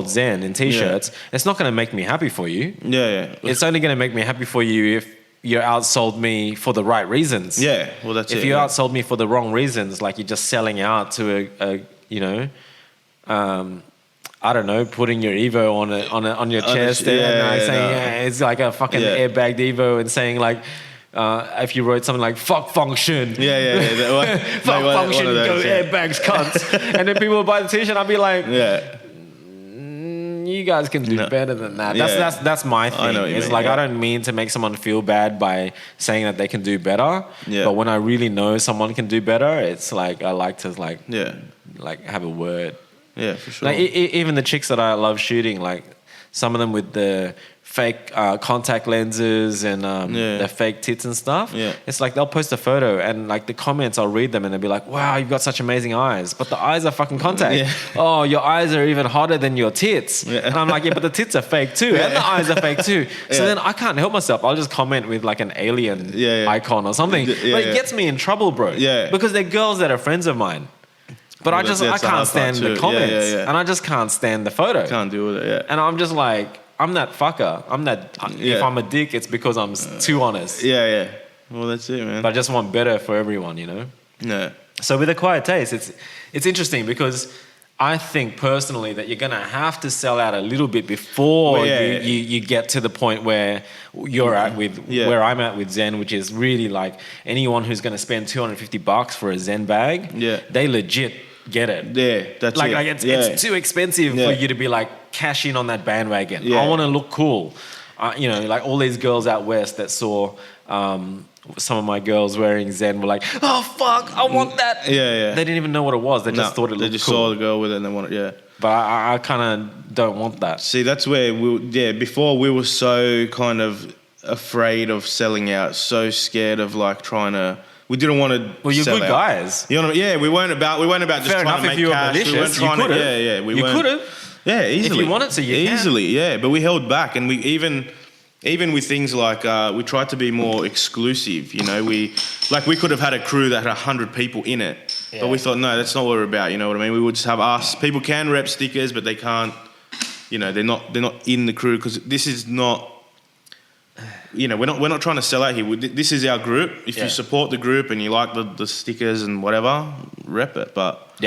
A: Zen in t-shirts, it's not going to make me happy for you. It's only going to make me happy for you if you outsold me for the right reasons. Yeah, well that's if you outsold me for the wrong reasons, like you're just selling out to a you know, I don't know, putting your Evo on your chest saying it's like a fucking airbagged Evo, and saying like if you wrote something like "fuck function," fuck function, go airbags, cunts, and then people would buy the t-shirt, I'd be like, you guys can do better than that. That's my thing. It's like I don't mean to make someone feel bad by saying that they can do better. But when I really know someone can do better, it's like I like to like have a word. Yeah, for sure. Like even the chicks that I love shooting, like some of them with the fake contact lenses and the fake tits and stuff. Yeah. It's like they'll post a photo and like the comments, I'll read them and they'll be like, wow, you've got such amazing eyes. But the eyes are fucking contact. Yeah. Oh, your eyes are even hotter than your tits. Yeah. And I'm like, yeah, but the tits are fake too. And the eyes are fake too. So then I can't help myself. I'll just comment with like an alien icon or something. But it gets me in trouble, bro. Yeah. Because they're girls that are friends of mine. But I can't stand the comments. And I just can't stand the photo. Can't deal with it, And I'm just like, I'm that fucker. If I'm a dick, it's because I'm too honest. Yeah. Well, that's it, man. But I just want better for everyone, you know? Yeah. So with A Quiet Taste, it's interesting because I think personally that you're going to have to sell out a little bit before you get to the point where you're at with where I'm at with Zen, which is really like anyone who's going to spend $250 for a Zen bag, they legit get it. Yeah, that's like, it's too expensive for you to be like cash in on that bandwagon. I want to look cool. You know, like all these girls out west that saw some of my girls wearing Zen were like, oh fuck, I want that. They didn't even know what it was. They just thought it looked cool. They just saw the girl with it and they wanted But I kind of don't want that. See, that's where before we were so kind of afraid of selling out, so scared of like trying to. We didn't want to. Well, you're good guys. You know, we weren't about just trying to make cash. If you were malicious, you could have. You could have. Yeah, easily. If you wanted to, you easily. Can. Yeah, but we held back, and we even
B: even with things like we tried to be more exclusive. You know, we could have had a crew that had 100 people in it, but we thought, no, that's not what we're about. You know what I mean? We would just have us. People can rep stickers, but they can't. You know, they're not in the crew, because this is not. You know, we're not trying to sell out here. This is our group. If you support the group and you like the stickers and whatever, rep it. But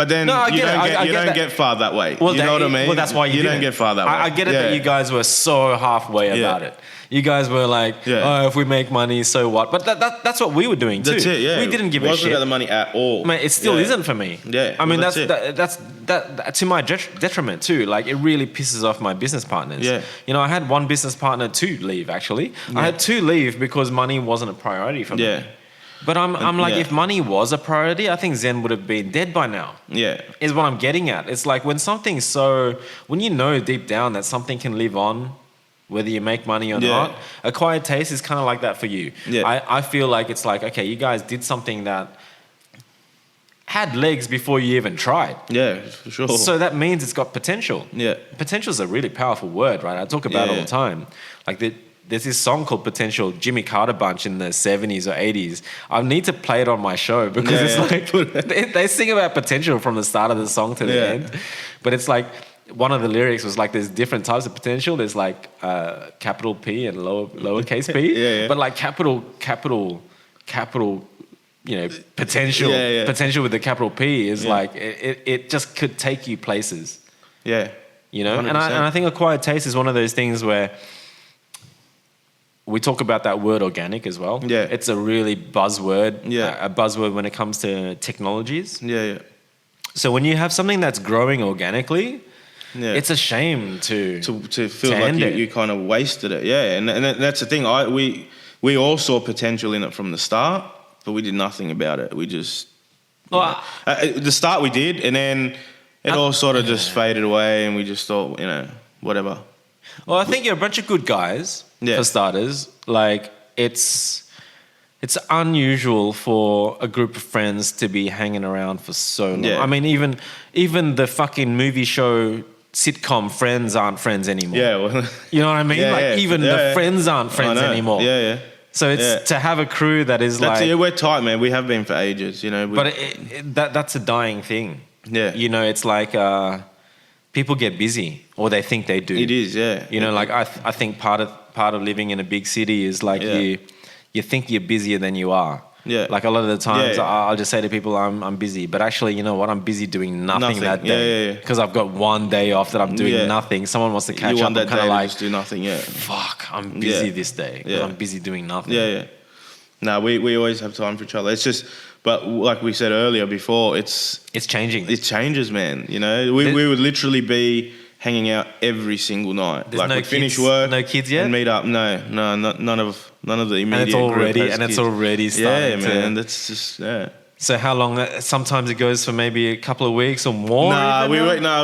B: then you don't get far that way.
A: Well,
B: you know what I mean?
A: Well, that's why you
B: don't get far that way.
A: I get it that you guys were so halfway about it. You guys were like, oh, if we make money, so what? But that's what we were doing too.
B: That's it, yeah.
A: We didn't give a shit.
B: It wasn't about the money at all.
A: Mate, it still isn't for me.
B: Yeah.
A: I mean, that's to my detriment too. Like, it really pisses off my business partners.
B: Yeah.
A: You know, I had one business partner to leave, actually. Yeah. I had two leave because money wasn't a priority for me. Yeah. But I'm like, if money was a priority, I think Zen would have been dead by now. Yeah. Is what I'm getting at. It's like when when you know deep down that something can live on, whether you make money or not, Acquired Taste is kind of like that for you. Yeah. I feel like it's like, okay, you guys did something that had legs before you even tried. Yeah, for sure. So that means it's got potential. Yeah. Potential is a really powerful word, right? I talk about it all the time. Like there's this song called Potential, Jimmy Carter Bunch in the 70s or 80s. I need to play it on my show because it's like they sing about potential from the start of the song to the end. But it's like, one of the lyrics was like, there's different types of potential. There's like capital P and lowercase p. But like capital, you know, potential with the capital P is like, it just could take you places. Yeah. You know, and I think Acquired Taste is one of those things where we talk about that word organic as well. Yeah. It's a really buzzword. Yeah. A buzzword when it comes to technologies. Yeah. So when you have something that's growing organically, it's a shame to
B: feel like you kind of wasted it. Yeah, and that's the thing. We all saw potential in it from the start, but we did nothing about it. We just the start we did, and then it all sort of just faded away, and we just thought, you know, whatever.
A: Well, I think you're a bunch of good guys for starters. Like it's unusual for a group of friends to be hanging around for so long. Yeah. I mean, even the fucking movie show sitcom Friends aren't friends anymore. Yeah, well, you know what I mean? The friends aren't friends anymore. Yeah, yeah. So it's to have a crew that is
B: we're tight, man. We have been for ages, you know.
A: But that's a dying thing. Yeah. You know, it's like people get busy, or they think they do.
B: It is, yeah.
A: You know, like I think part of living in a big city is like you think you're busier than you are. Yeah. Like a lot of the times I'll just say to people, I'm busy. But actually, you know what? I'm busy doing nothing that day. Because I've got one day off that I'm doing nothing. Someone wants to catch up. I'm kind of like,
B: just do nothing,
A: fuck, I'm busy this day. Yeah. I'm busy doing nothing.
B: Yeah, yeah. No, we always have time for each other. It's just, but like we said earlier before, it's
A: changing.
B: It changes, man. You know, we would literally be hanging out every single night.
A: There's like we finish work. No kids yet?
B: And meet up. No, none of the immediate
A: and it's already starting.
B: Yeah, man. That's just
A: So how long? Sometimes it goes for maybe a couple of weeks or more.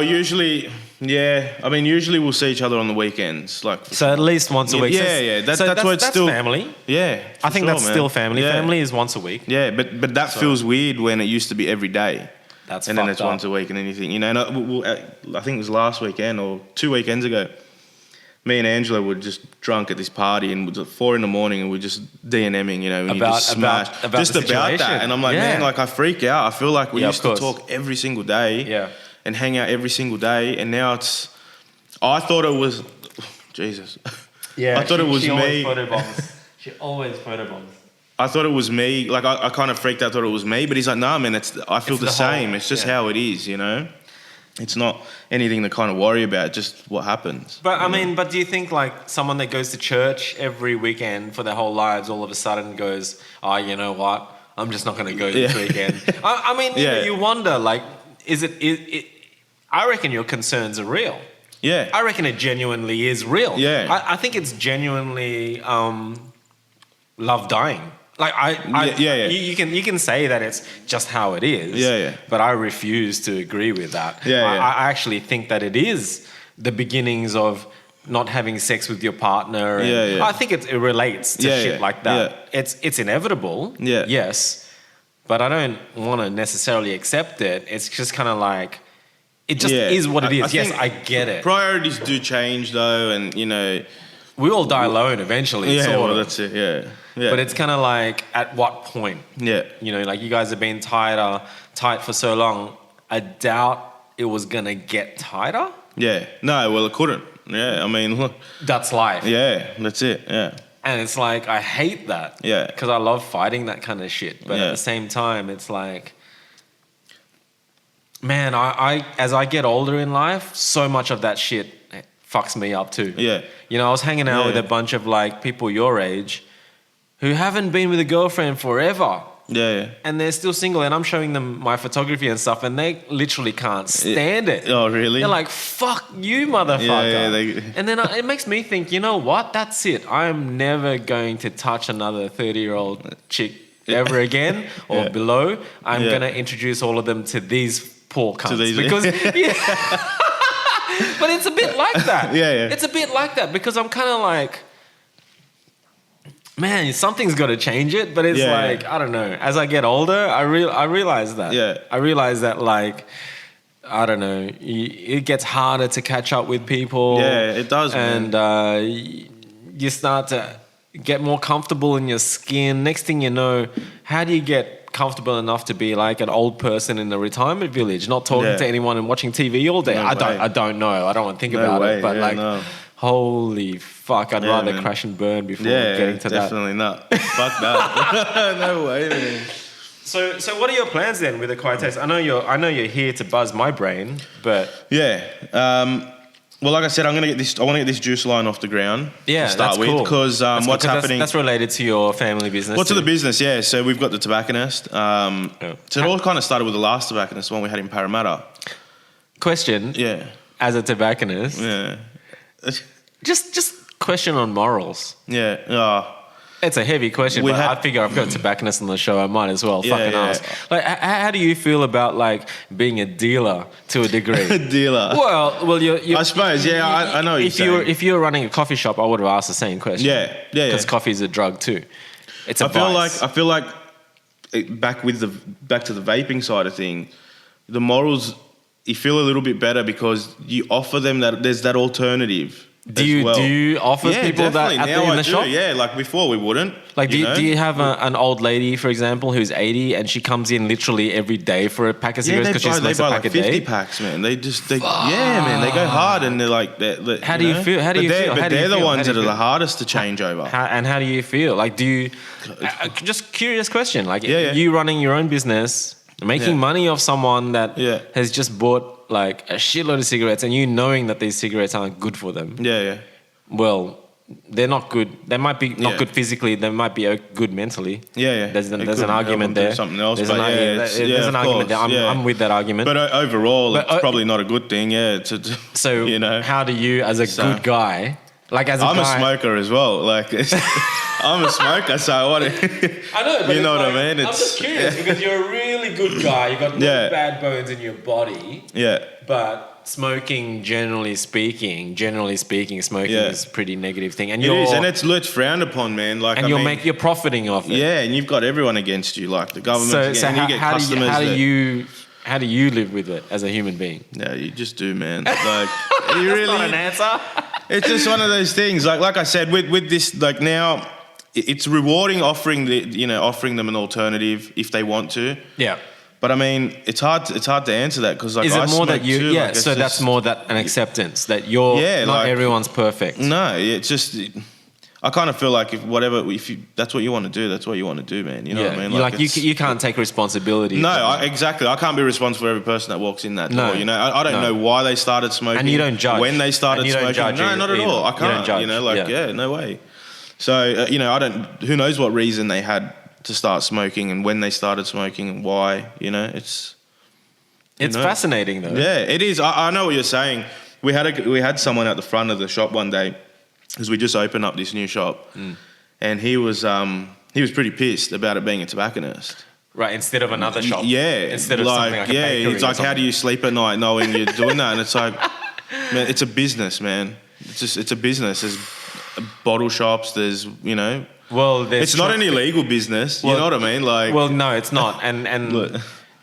B: Usually. Yeah, I mean, usually we'll see each other on the weekends, like.
A: So at least once a week.
B: Yeah. That's why it's still
A: family.
B: Yeah,
A: I think that's still family. Yeah. Family is once a week.
B: Yeah, but that feels weird when it used to be every day.
A: That's
B: and then it's once a week and anything, you know. And I think it was last weekend or 2 weekends ago. Me and Angela were just drunk at this party, and it was at 4 a.m, and we're just DNMing, you know, and you just smash about that. And I'm like, man, like I freak out. I feel like we used to talk every single day, and hang out every single day, and now I thought it was, Jesus.
A: Yeah,
B: I thought it was me.
A: She always photobombs.
B: I thought it was me. Like I kind of freaked out. Thought it was me, but he's like, nah, man. I feel the same. It's just how it is, you know. It's not anything to kind of worry about. Just what happens.
A: But I mean, but do you think like someone that goes to church every weekend for their whole lives, all of a sudden goes, oh, you know what? I'm just not going to go this weekend. I mean, you wonder, like, is it? I reckon your concerns are real. Yeah. I reckon it genuinely is real. Yeah. I think it's genuinely love dying. Like you can say that it's just how it is. Yeah. But I refuse to agree with that. I actually think that it is the beginnings of not having sex with your partner. And I think it relates to shit like that. Yeah. It's inevitable. Yeah. Yes. But I don't want to necessarily accept it. It's just kind of like it just is what it is. I get it.
B: Priorities do change though, and you know.
A: we all die alone eventually.
B: Yeah,
A: sort
B: well,
A: of.
B: that's it. Yeah.
A: But it's kind of like, at what point?
B: Yeah.
A: You know, like you guys have been tight for so long. I doubt it was gonna get tighter.
B: Yeah. No, well, it couldn't. Yeah, I mean, look.
A: That's life.
B: Yeah, that's it. Yeah.
A: And it's like, I hate that.
B: Yeah.
A: Because I love fighting that kind of shit. But
B: Yeah.
A: at the same time, it's like, man, I as I get older in life, so much of that shit fucks me up too.
B: Yeah.
A: You know, I was hanging out with a bunch of like people your age who haven't been with a girlfriend forever.
B: Yeah.
A: And they're still single, and I'm showing them my photography and stuff, and they literally can't stand it.
B: Oh, really?
A: They're like, fuck you, motherfucker.
B: Yeah,
A: and then it makes me think, you know what? That's it. I'm never going to touch another 30-year-old chick ever again or below. I'm going to introduce all of them to these poor cunts. Because, but it's a bit like that.
B: Yeah.
A: It's a bit like that because I'm kind of like, man, something's got to change it. But it's like, I don't know. As I get older, I realize that.
B: Yeah.
A: I realize that, like, I don't know, it gets harder to catch up with people.
B: Yeah, it does,
A: and you start to get more comfortable in your skin. Next thing you know, how do you get comfortable enough to be like an old person in a retirement village, not talking to anyone and watching TV all day? I don't know. I don't want to think about it. But holy fuck, I'd rather crash and burn before getting to that.
B: Definitely not. Fuck that. No way, man.
A: So what are your plans then with the Quiet Taste? I know you're here to buzz my brain, but
B: well, like I said, I want to get this juice line off the ground.
A: Yeah,
B: to start
A: that's
B: with,
A: cool.
B: because what's happening?
A: That's related to your family business.
B: Well, to the business, yeah. So we've got the tobacconist. So it all kind of started with the last tobacconist, one we had in Parramatta.
A: Question.
B: Yeah.
A: As a tobacconist.
B: Yeah.
A: Just question on morals.
B: Yeah.
A: It's a heavy question, but I figure I've got a tobacconist on the show. I might as well fucking ask. Like, how do you feel about like being a dealer to a degree?
B: A dealer.
A: Well, you. I
B: suppose, I know.
A: If you were running a coffee shop, I would have asked the same question.
B: Yeah.
A: Because coffee is a drug too. It's a
B: vice. I feel like back to the vaping side of thing, the morals, you feel a little bit better because you offer them that there's that alternative. Do
A: you offer people that in the shop?
B: Yeah, like before we wouldn't.
A: Like, do you have an old lady, for example, who's 80 and she comes in literally every day for a pack of cigarettes because she smokes a pack a day?
B: 50 packs, man. They go hard and they're like,
A: how do you feel?
B: But they're the ones that are the hardest to change over.
A: How do you feel? Like, do you? Just curious question. Like, you running your own business, making money off someone that has just bought like a shitload of cigarettes, and you knowing that these cigarettes aren't good for them.
B: Yeah.
A: Well, they're not good. They might be not good physically. They might be good mentally.
B: Yeah.
A: There's an argument there.
B: Something else.
A: There's an argument there. I'm with that argument.
B: But overall, it's probably not a good thing. Yeah.
A: So how do you, as a good guy, like as I'm
B: a smoker as well. Like I'm a smoker, so what?
A: I know, but
B: you know what I mean.
A: I'm just curious because you're a really good guy. You got no bad bones in your body.
B: Yeah.
A: But smoking, generally speaking, smoking is a pretty negative thing. And
B: it is, and it's frowned upon, man. Like,
A: and you're profiting off it.
B: Yeah, and you've got everyone against you, like the government.
A: So how do you live with it as a human being?
B: Yeah, you just do, man. Like, you
A: really not an answer.
B: It's just one of those things. Like I said, with this, like now, it's rewarding offering them an alternative if they want to.
A: Yeah.
B: But I mean, it's hard to answer that because like
A: is it
B: I
A: more that you?
B: too,
A: Yeah.
B: like,
A: So that's more that an acceptance that you're not everyone's perfect.
B: No, it's just. I kind of feel like if that's what you want to do, that's what you want to do, man. You know what I mean?
A: Like you can't take responsibility.
B: No, exactly. I can't be responsible for every person that walks in that door. You know, I don't know why they started smoking.
A: And you don't judge.
B: When they started smoking.
A: No,
B: not at all. I can't. You don't judge. You know, no way. So, I don't, who knows what reason they had to start smoking and when they started smoking and why, it's
A: fascinating though.
B: Yeah, it is. I know what you're saying. We had someone at the front of the shop one day, because we just opened up this new shop, and he was pretty pissed about it being a tobacconist.
A: Right, instead of another shop.
B: Yeah,
A: instead of something like a bakery.
B: He's like, how do you sleep at night knowing you're doing that? And it's like, man, it's a business, man. It's a business. There's bottle shops. There's
A: Well,
B: it's not an illegal business. You know what I mean? Like,
A: well, no, it's not. And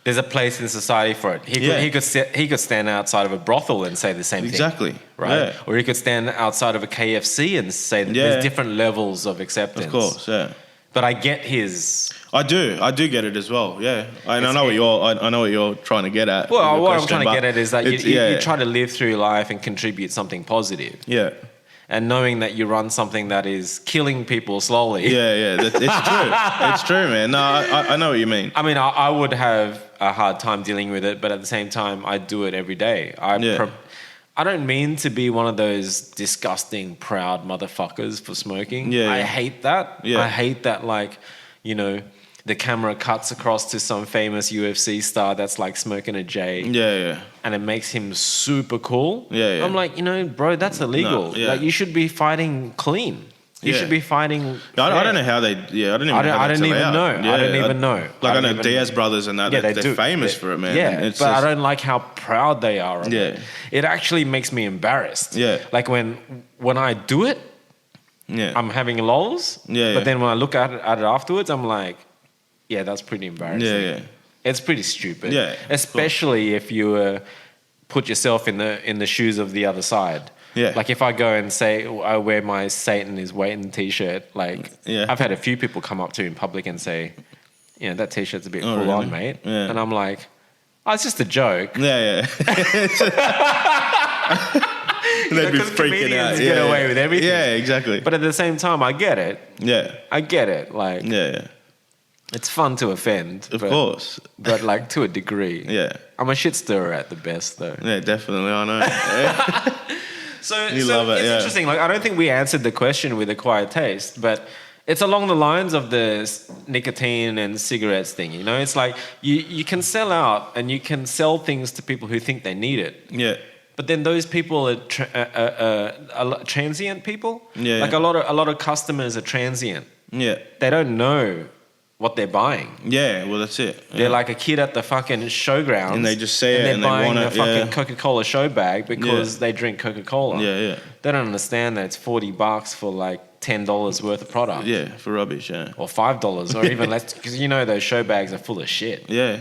A: there's a place in society for it. He could stand outside of a brothel and say the same thing.
B: Exactly.
A: Right? Yeah. Or he could stand outside of a KFC and say that there's different levels of acceptance.
B: Of course, yeah.
A: But I get his...
B: I do get it as well, yeah. I know what you're trying to get at.
A: Well, what I'm trying to get at is that you try to live through life and contribute something positive.
B: Yeah.
A: And knowing that you run something that is killing people slowly.
B: Yeah, it's true. It's true, man. No, I know what you mean.
A: I mean, I would have a hard time dealing with it, but at the same time, I do it every day. I don't mean to be one of those disgusting, proud motherfuckers for smoking. Yeah, I hate that. Yeah. I hate that, like, you know, the camera cuts across to some famous UFC star that's like smoking a J. Yeah. And it makes him super cool. Yeah. I'm like, you know, bro, that's illegal. No, Like, you should be fighting clean. You should be fighting.
B: I don't know how they. Yeah, I don't even know.
A: I don't even know.
B: Like, I know Diaz brothers and that. Yeah, they're famous for it, man.
A: Yeah, but I don't like how proud they are of it. It actually makes me embarrassed. Yeah. Like when I do it, I'm having lols. Yeah. But then when I look at it afterwards, I'm like, yeah, that's pretty embarrassing. Yeah. It's pretty stupid. Yeah. Especially if you put yourself in the shoes of the other side. Yeah. Like if I go and say I wear my Satan is waiting t-shirt, like I've had a few people come up to me in public and say, you know, that t-shirt's a bit full on, mate. Yeah. And I'm like, oh, it's just a joke. Yeah. They'd be freaking out. Get away with everything.
B: Yeah, exactly.
A: But at the same time, I get it.
B: Yeah.
A: I get it. Like, it's fun to offend.
B: Of course.
A: But like to a degree. Yeah. I'm a shit stirrer at the best though.
B: Yeah, definitely. I know. Yeah.
A: So it's interesting. Like, I don't think we answered the question with acquired taste, but it's along the lines of the nicotine and cigarettes thing. You know, it's like you can sell out and you can sell things to people who think they need it. Yeah. But then those people are transient people. Yeah. Like a lot of customers are transient. Yeah. They don't know what they're buying.
B: Yeah, well, that's it. Yeah.
A: They're like a kid at the fucking showgrounds.
B: And they just say it and they want it.
A: And they're buying a fucking Coca-Cola show bag because they drink Coca-Cola. Yeah. They don't understand that it's $40 for like $10 worth of product.
B: Yeah, for rubbish, yeah.
A: Or $5 or even less, because you know those show bags are full of shit.
B: Yeah.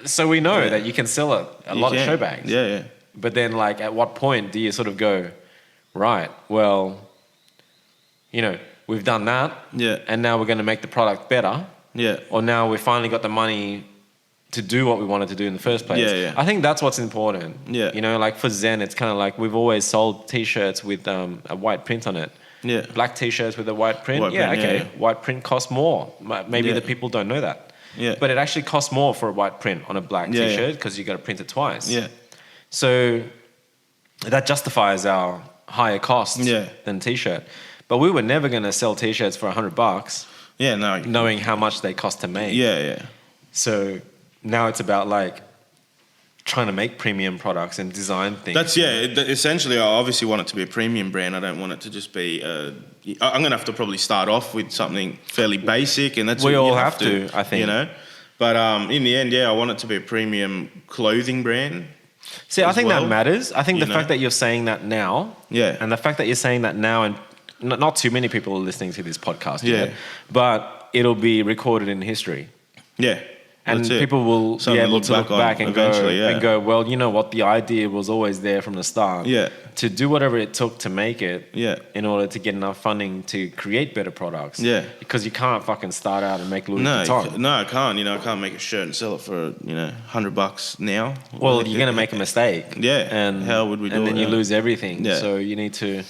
A: So we know that you can sell a lot of show bags.
B: Yeah.
A: But then, like, at what point do you sort of go, right, well, you know, we've done that, and now we're going to make the product better, or now we've finally got the money to do what we wanted to do in the first place. I think that's what's important. You know, like for Zen, it's kind of like we've always sold T-shirts with a white print on it. Black T-shirts with a white print. White print costs more. Maybe the people don't know that. But it actually costs more for a white print on a black T-shirt because you got to print it twice. So that justifies our higher costs than T-shirt. But we were never going to sell T-shirts for $100.
B: Yeah, no.
A: Knowing how much they cost to make.
B: Yeah.
A: So now it's about like trying to make premium products and design things.
B: That's essentially, I obviously want it to be a premium brand. I don't want it to just be. I'm going to have to probably start off with something fairly basic, and that's
A: we all have to. I think,
B: you know. But in the end, I want it to be a premium clothing brand.
A: See, I think that matters. I think the fact that you're saying that now, and the fact that you're saying that now, and not too many people are listening to this podcast yet, but it'll be recorded in history. Yeah. And people will be able to look back and go, well, you know what? The idea was always there from the start. Yeah. To do whatever it took to make it. Yeah. In order to get enough funding to create better products. Yeah. Because you can't fucking start out and make Louis Vuitton.
B: No, I can't. You know, I can't make a shirt and sell it for $100 now.
A: Well, you're gonna make a mistake.
B: Yeah.
A: And
B: how would we do it?
A: And then you lose everything. Yeah. So you need to.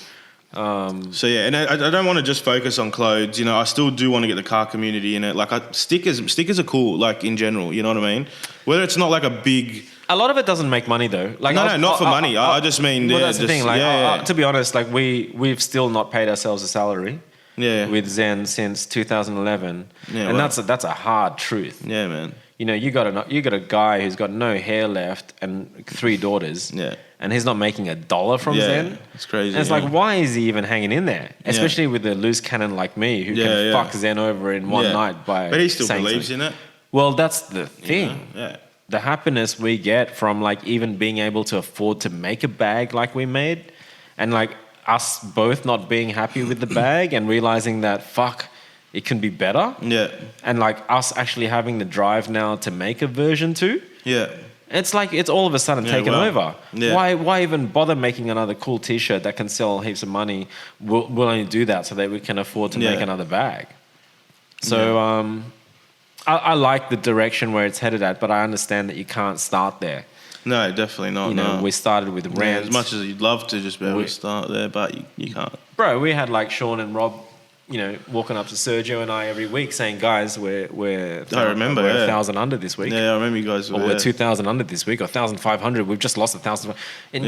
B: And I don't want to just focus on clothes. You know, I still do want to get the car community in it. Like stickers are cool. Like in general, you know what I mean. Whether it's not like a big.
A: A lot of it doesn't make money though. Like
B: no, not for money. I just mean.
A: Well, that's the thing. Like, to be honest, like we've still not paid ourselves a salary. Yeah. With Zen since 2011, and that's a hard truth.
B: Yeah, man.
A: You know, you got a guy who's got no hair left and 3 daughters. Yeah. And he's not making $1 from Zen.
B: It's crazy.
A: And it's like, why is he even hanging in there? Especially with a loose cannon like me who can fuck Zen over in one night by.
B: But he still believes in it.
A: Well, that's the thing. Yeah. The happiness we get from like even being able to afford to make a bag like we made, and like us both not being happy with the bag and realizing that fuck, it can be better.
B: Yeah.
A: And like us actually having the drive now to make a version 2.
B: Yeah.
A: It's like it's all of a sudden taken over.
B: Yeah.
A: Why even bother making another cool T-shirt that can sell heaps of money? We'll only do that so that we can afford to make another bag. So I like the direction where it's headed at, but I understand that you can't start there.
B: No, definitely not.
A: You know, we started with rants.
B: As much as you'd love to just be able to start there, but you can't.
A: Bro, we had like Sean and Rob, you know, walking up to Sergio and I every week saying, guys, we're 1,000 under this week.
B: Yeah, I remember you guys.
A: Or we're 2,000 under this week, or 1,500. We've just lost 1,000. And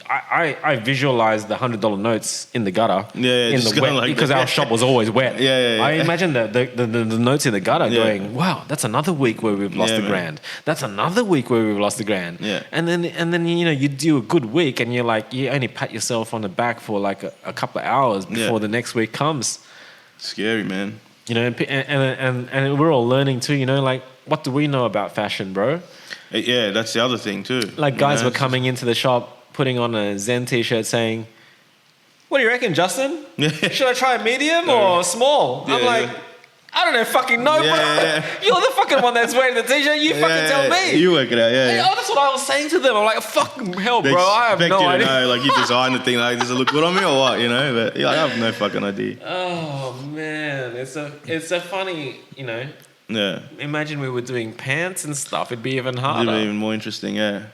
A: I visualized the $100 notes in the gutter. In the wet, like because our shop was always wet. I imagine the notes in the gutter going, wow, that's another week where we've lost $1,000. That's another week where we've lost $1,000. And then you know, you do a good week and you're like, you only pat yourself on the back for like a couple of hours before the next week comes.
B: Scary, man.
A: You know, and we're all learning too, you know, like, what do we know about fashion, bro?
B: Yeah, that's the other thing too.
A: Like, guys were coming into the shop, putting on a ZEN t-shirt saying, what do you reckon, Justin? Should I try a medium or small? I'm like, I don't know, fucking know, bro. You're the fucking one that's wearing the t-shirt. You fucking tell me.
B: You work it out,
A: Oh, that's what I was saying to them. I'm like, fucking hell, bro. I have no idea.
B: Know, like, you designed the thing, like, does it look good on me or what? You know, but I have no fucking idea.
A: Oh man, it's a funny, you know.
B: Yeah.
A: Imagine we were doing pants and stuff. It'd be even harder.
B: It'd be even more interesting. Yeah.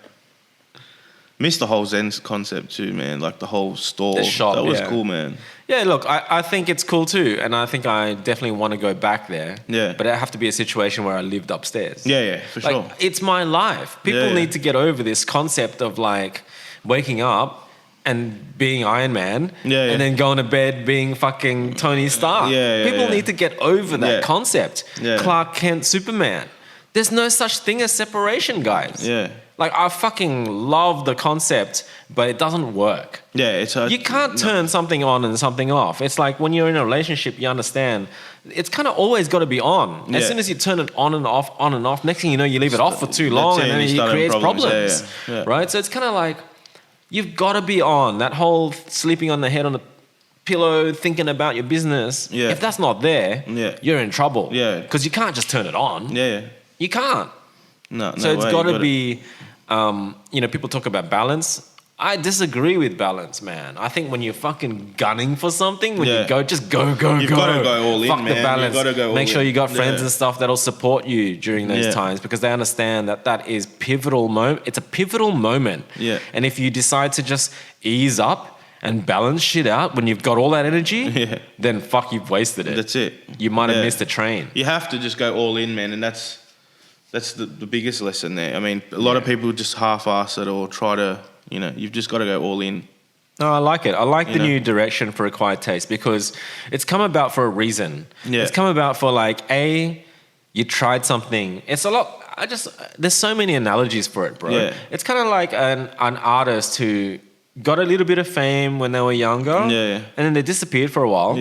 B: Missed the whole ZEN concept too, man. Like the whole store.
A: The shop,
B: that was cool, man.
A: Yeah, look, I think it's cool too, and I think I definitely want to go back there.
B: Yeah.
A: But it have to be a situation where I lived upstairs.
B: Yeah, for sure.
A: It's my life. People need to get over this concept of like waking up and being Iron Man and then going to bed being fucking Tony Stark. People need to get over that concept. Clark Kent, Superman. There's no such thing as separation, guys. Like, I fucking love the concept, but it doesn't work. You can't turn something on and something off. It's like when you're in a relationship, you understand it's kind of always got to be on. As soon as you turn it on and off, next thing you know, you leave it off for too long and then it creates problems. Right? So it's kind of like, you've got to be on. That whole sleeping on the head on the pillow, thinking about your business. If that's not there, you're in trouble. Because you can't just turn it on. You can't. So it's got to be, you know, people talk about balance. I disagree with balance, man. I think when you're fucking gunning for something, when you go, just go. You've got
B: to go all in, man.
A: The balance.
B: You've got to go all
A: Make sure
B: in.
A: you got friends and stuff that'll support you during those times, because they understand that is pivotal moment. It's a pivotal moment. And if you decide to just ease up and balance shit out when you've got all that energy, then fuck, you've wasted it.
B: That's it.
A: You might have missed the train.
B: You have to just go all in, man, and that's the biggest lesson there. I mean, a lot of people just half-ass it or try to, you know, you've just got to go all in.
A: No, I like it. I like the new direction for Acquired Taste, because it's come about for a reason. It's come about for like, you tried something. It's a lot, there's so many analogies for it, bro. It's kind of like an artist who got a little bit of fame when they were younger, and then they disappeared for a while,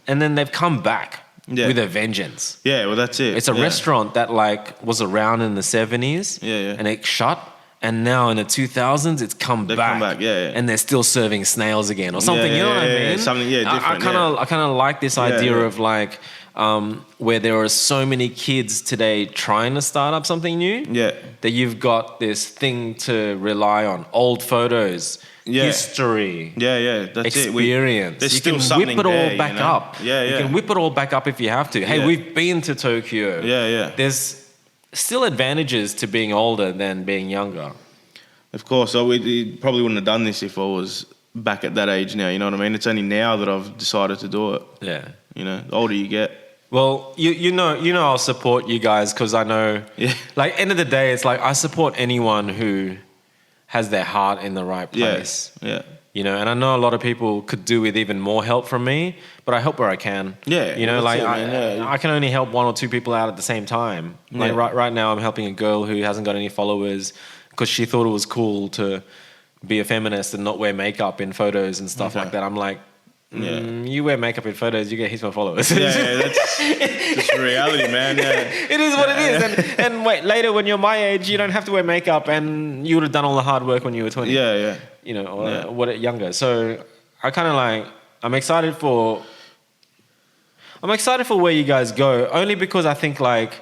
A: and then they've come back. With a vengeance.
B: Well, that's it.
A: It's a restaurant that like was around in the 70s and it shut, and now in the 2000s it's come back. And they're still serving snails again or something. You know what I mean?
B: Something different.
A: I kind of like this idea of like where there are so many kids today trying to start up something new. That you've got this thing to rely on, old photos. History,
B: that's
A: experience.
B: There's
A: you
B: still
A: can whip it all back up. You can whip it all back up if you have to. Hey, we've been to Tokyo. There's still advantages to being older than being younger.
B: Of course, we probably wouldn't have done this if I was back at that age now. You know what I mean? It's only now that I've decided to do it. You know, the older you get.
A: Well, you know, I'll support you guys, because I know. Like, end of the day, it's like I support anyone who has their heart in the right place. You know, and I know a lot of people could do with even more help from me, but I help where I can. You know, like I can only help 1 or 2 people out at the same time. Like right now I'm helping a girl who hasn't got any followers because she thought it was cool to be a feminist and not wear makeup in photos and stuff like that. I'm like, you wear makeup in photos, you get heaps more followers.
B: That's just reality, man.
A: It is what it is. And wait, later when you're my age, you don't have to wear makeup, and you would have done all the hard work when you were 20. You know, or younger. So I kind of like, I'm excited for. I'm excited for where you guys go, only because I think like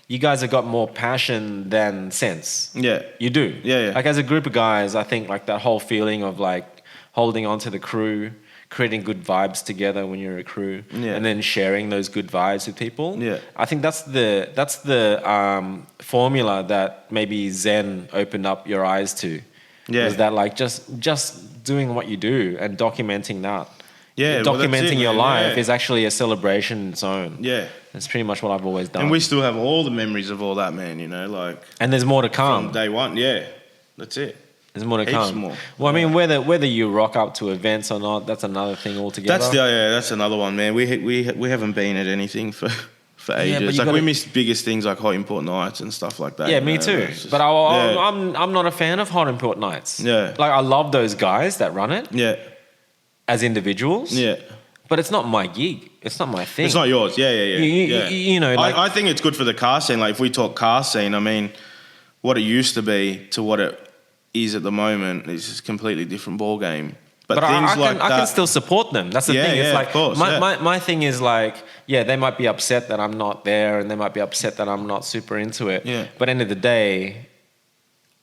A: you guys have got more passion than sense.
B: Yeah.
A: You do.
B: Yeah.
A: Like as a group of guys, I think like that whole feeling of like holding on to the crew, creating good vibes together when you're a crew, and then sharing those good vibes with people.
B: Yeah.
A: I think that's the formula that maybe Zen opened up your eyes to. Yeah. Was that like just doing what you do and documenting that. Yeah, documenting your life is actually a celebration in its own. Yeah. That's pretty much what I've always done.
B: And we still have all the memories of all that, man, you know, like...
A: And there's more to come.
B: From day one, yeah. That's it.
A: There's more to come. More. Well, I mean, whether you rock up to events or not, that's another thing altogether.
B: That's another one, man. We haven't been at anything for ages. Like we missed biggest things like Hot Import Nights and stuff like that.
A: Yeah, me too. But I'm not a fan of Hot Import Nights. Yeah. Like I love those guys that run it. Yeah. As individuals. Yeah. But it's not my gig. It's not my thing.
B: It's not yours. Yeah.
A: You know, like,
B: I think it's good for the car scene. Like if we talk car scene, I mean, what it used to be to what it is at the moment is just a completely different ball game. But things
A: I can still support them. That's the thing. It's like
B: of course,
A: my thing is like, they might be upset that I'm not there, and they might be upset that I'm not super into it. Yeah. But end of the day,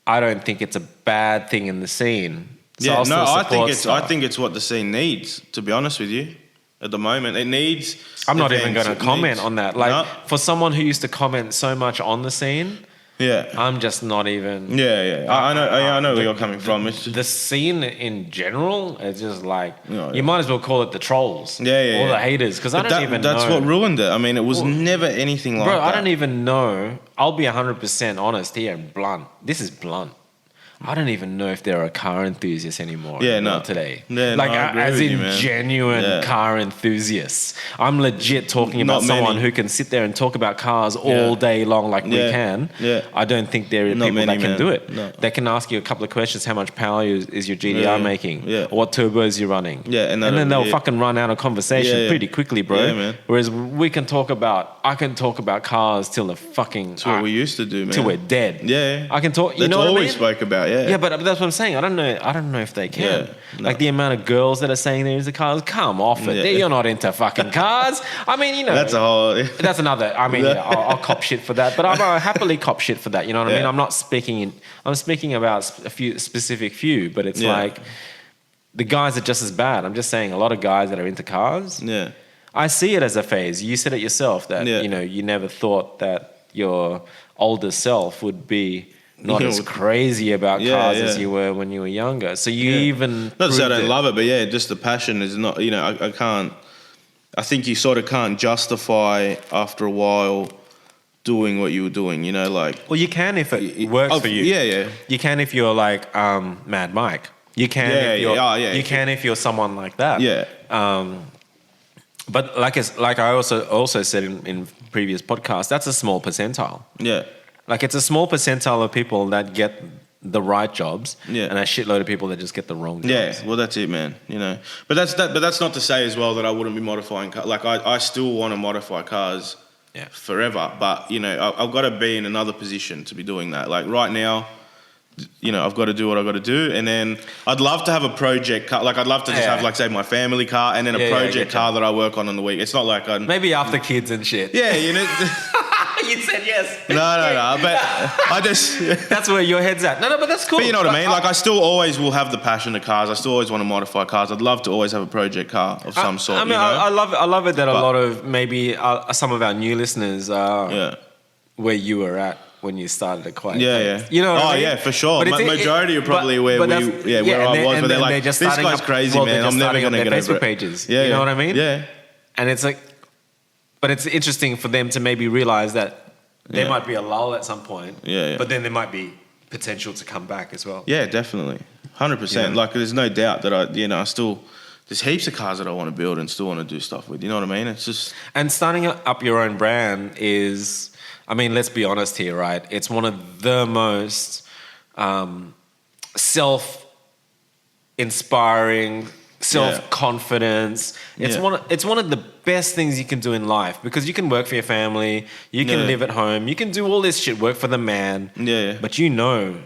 A: I don't think it's a bad thing in the scene. So I
B: think it's what the scene needs, to be honest with you. At the moment, it needs.
A: I'm not even going to comment on that. Like for someone who used to comment so much on the scene, I'm just not even.
B: I know where you're coming from. It's just,
A: the scene in general is just like you might as well call it the trolls, or the haters, because I don't even know.
B: That's what ruined it. I mean, it was never anything like that.
A: Bro, I don't even know. I'll be 100% honest here and blunt. This is blunt. I don't even know if there are car enthusiasts anymore today.
B: Yeah,
A: like, as in
B: you,
A: genuine car enthusiasts. I'm legit talking about someone who can sit there and talk about cars all day long like we can. Yeah. I don't think there are people that can do it. No. They can ask you a couple of questions. How much power is your GDR making? Yeah. Or what turbos you're running? Yeah, and then they'll fucking run out of conversation pretty quickly, bro. Yeah, man. Whereas I can talk about cars till the fucking...
B: That's what we used to do, man.
A: Till we're dead.
B: Yeah.
A: I can talk...
B: You know what I mean? That's all we spoke about.
A: Yeah, but that's what I'm saying. I don't know if they can. Like the amount of girls that are saying they're into cars, come off it. You're not into fucking cars. I mean, you know.
B: That's a whole...
A: That's another... I mean, I'll cop shit for that. But I'll happily cop shit for that. You know what I mean? I'm not speaking... I'm speaking about a few specific few, but it's like... The guys are just as bad. I'm just saying a lot of guys that are into cars... Yeah. I see it as a phase. You said it yourself that, you know, you never thought that your older self would be... not as crazy about cars as you were when you were younger. So you even...
B: Not to say I don't love it, but just the passion is not... You know, I can't... I think you sort of can't justify after a while doing what you were doing, you know, like...
A: Well, you can if it works for you.
B: Yeah.
A: You can if you're like Mad Mike. You can if you're... You can if you're someone like that.
B: Yeah.
A: But like I also said in previous podcasts, that's a small percentile.
B: Yeah.
A: Like it's a small percentile of people that get the right jobs, and a shitload of people that just get the wrong jobs.
B: Yeah, well, that's it, man. You know, but that's not to say as well that I wouldn't be modifying cars. Like I still want to modify cars, forever. But you know, I've got to be in another position to be doing that. Like right now, you know, I've got to do what I've got to do, and then I'd love to have a project car. Like I'd love to just have, like, say, my family car, and then a project car that I work on the week. It's not like
A: maybe after kids and shit.
B: Yeah, you know.
A: You said yes.
B: No, but I just...
A: That's where your head's at. No, but that's cool.
B: But you know what I mean? Like, I still always will have the passion of cars. I still always want to modify cars. I'd love to always have a project car of some sort,
A: I mean,
B: you know?
A: I love it that a lot of, maybe some of our new listeners are where you were at when you started Acquired Taste. You know what I mean? Yeah,
B: for sure. Majority are probably where I was, but they're like, this guy's crazy, man. I'm never going to get over it.
A: Pages. You know what I mean?
B: Yeah.
A: And it's like... But it's interesting for them to maybe realize that there might be a lull at some point. But then there might be potential to come back as well.
B: Yeah, definitely. 100%. Yeah. Like, there's no doubt that I still... There's heaps of cars that I want to build and still want to do stuff with. You know what I mean? It's just...
A: And starting up your own brand is... I mean, let's be honest here, right? It's one of the most self-inspiring... self-confidence. It's one of the best things you can do in life, because you can work for your family, you can live at home, you can do all this shit, work for the man. But you know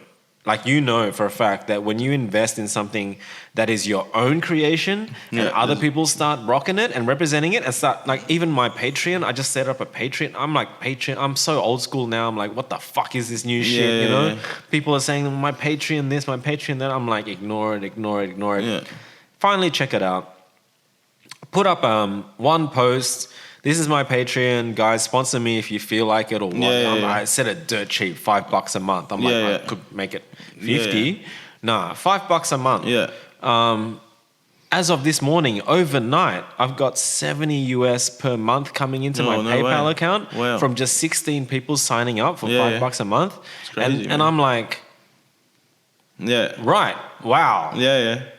A: like, you know for a fact that when you invest in something that is your own creation and other people start rocking it and representing it and start, like, even my Patreon, I just set up a Patreon. I'm like, Patreon, I'm so old school now. I'm like, what the fuck is this new shit, you know? Yeah. People are saying, my Patreon this, my Patreon that. I'm like, ignore it. Yeah. Finally, check it out. Put up one post. This is my Patreon, guys. Sponsor me if you feel like it or what. I set it dirt cheap, $5 a month. I'm like, I could make it 50. Nah, $5 a month.
B: Yeah.
A: As of this morning, overnight, I've got $70 US per month coming into my PayPal account from just 16 people signing up for $5 a month.
B: It's crazy,
A: and I'm like, right. Wow.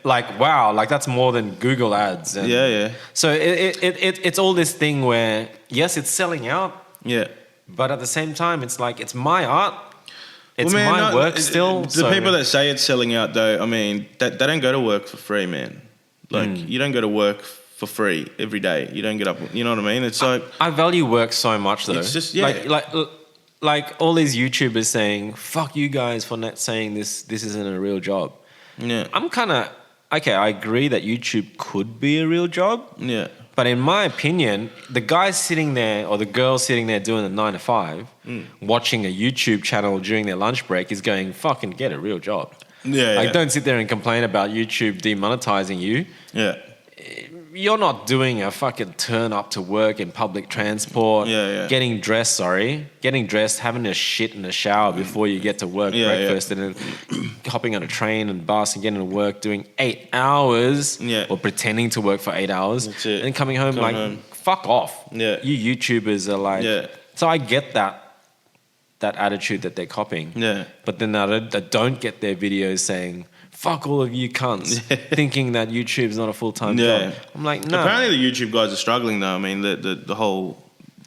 A: Like, wow. Like, that's more than Google ads. And so it's all this thing where, yes, it's selling out. Yeah. But at the same time, it's like, it's my art. It's my work still.
B: The people that say it's selling out, though, I mean, they don't go to work for free, man. Like, you don't go to work for free every day. You don't get up, you know what I mean? It's like...
A: I value work so much, though.
B: It's just,
A: like all these YouTubers saying, fuck you guys for not saying this isn't a real job.
B: Yeah.
A: I'm kind of, okay, I agree that YouTube could be a real job.
B: Yeah.
A: But in my opinion, the guy sitting there or the girl sitting there doing the 9 to 5, watching a YouTube channel during their lunch break is going, fucking get a real job. Don't sit there and complain about YouTube demonetizing you.
B: Yeah.
A: You're not doing a fucking turn up to work in public transport, getting dressed, having a shit in the shower before you get to work, breakfast, and then hopping on a train and bus and getting to work, doing 8 hours or pretending to work for 8 hours and then coming home fuck off.
B: Yeah.
A: You YouTubers are like... So I get that attitude that they're copying.
B: Yeah.
A: But then that don't get their videos saying... fuck all of you cunts, thinking that YouTube's not a full-time job. I'm like, no.
B: Apparently the YouTube guys are struggling, though. I mean, the whole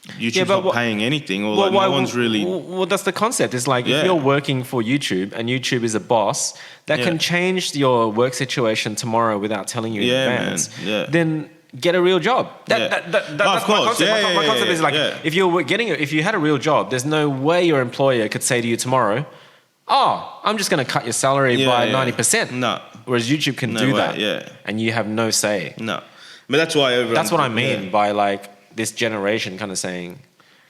B: YouTube's not paying anything, or no one's really...
A: Well, that's the concept. It's like, if you're working for YouTube and YouTube is a boss that can change your work situation tomorrow without telling you in advance, then get a real job. That's my concept. My concept is like, if you had a real job, there's no way your employer could say to you tomorrow, oh, I'm just going to cut your salary by 90%.
B: No.
A: Whereas YouTube can do that. And you have no say.
B: No. But that's why
A: that's what I mean by like this generation kind of saying,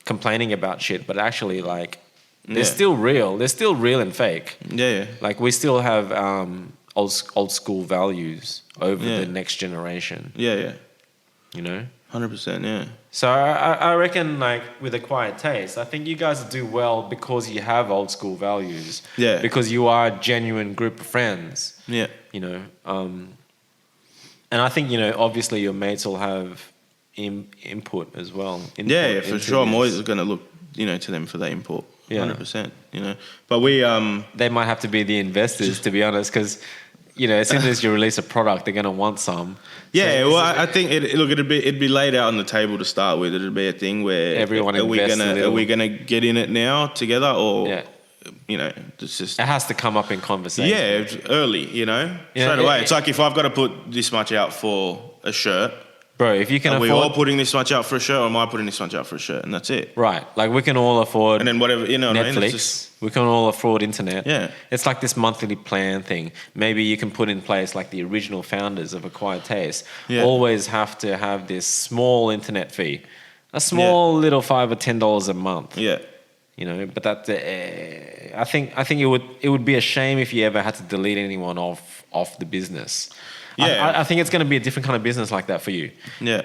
A: complaining about shit, but actually like they're still real. They're still real and fake.
B: Yeah.
A: Like we still have old school values over the next generation.
B: Yeah.
A: You know?
B: 100%, yeah.
A: So I reckon, like, with A Quiet Taste, I think you guys do well because you have old school values.
B: Yeah.
A: Because you are a genuine group of friends.
B: Yeah.
A: You know, and I think, you know, obviously your mates will have input as well.
B: Yeah, for sure. I'm always going to look, you know, to them for that input. 100%, you know. But we...
A: They might have to be the investors, to be honest, because... You know, as soon as you release a product, they're going to want some.
B: Yeah, so I think it'd be laid out on the table to start with. It'd be a thing where
A: everyone invests.
B: Are we gonna get in it now together, or you know, it's just
A: it has to come up in conversation.
B: Yeah, it's early, you know, straight away. It's like if I've got to put this much out for a shirt.
A: Bro, if you can afford...
B: Are we all putting this much out for a shirt, or am I putting this much out for a shirt? And that's it.
A: Right. Like, we can all afford...
B: And then whatever, you know what
A: Netflix.
B: I mean? Just...
A: We can all afford internet.
B: Yeah.
A: It's like this monthly plan thing. Maybe you can put in place, like the original founders of A Quiet Taste, always have to have this small internet fee. A small little $5 or $10 a month.
B: Yeah.
A: You know, but that... I think it would be a shame if you ever had to delete anyone off the business.
B: Yeah.
A: I think it's going to be a different kind of business like that for you.
B: Yeah.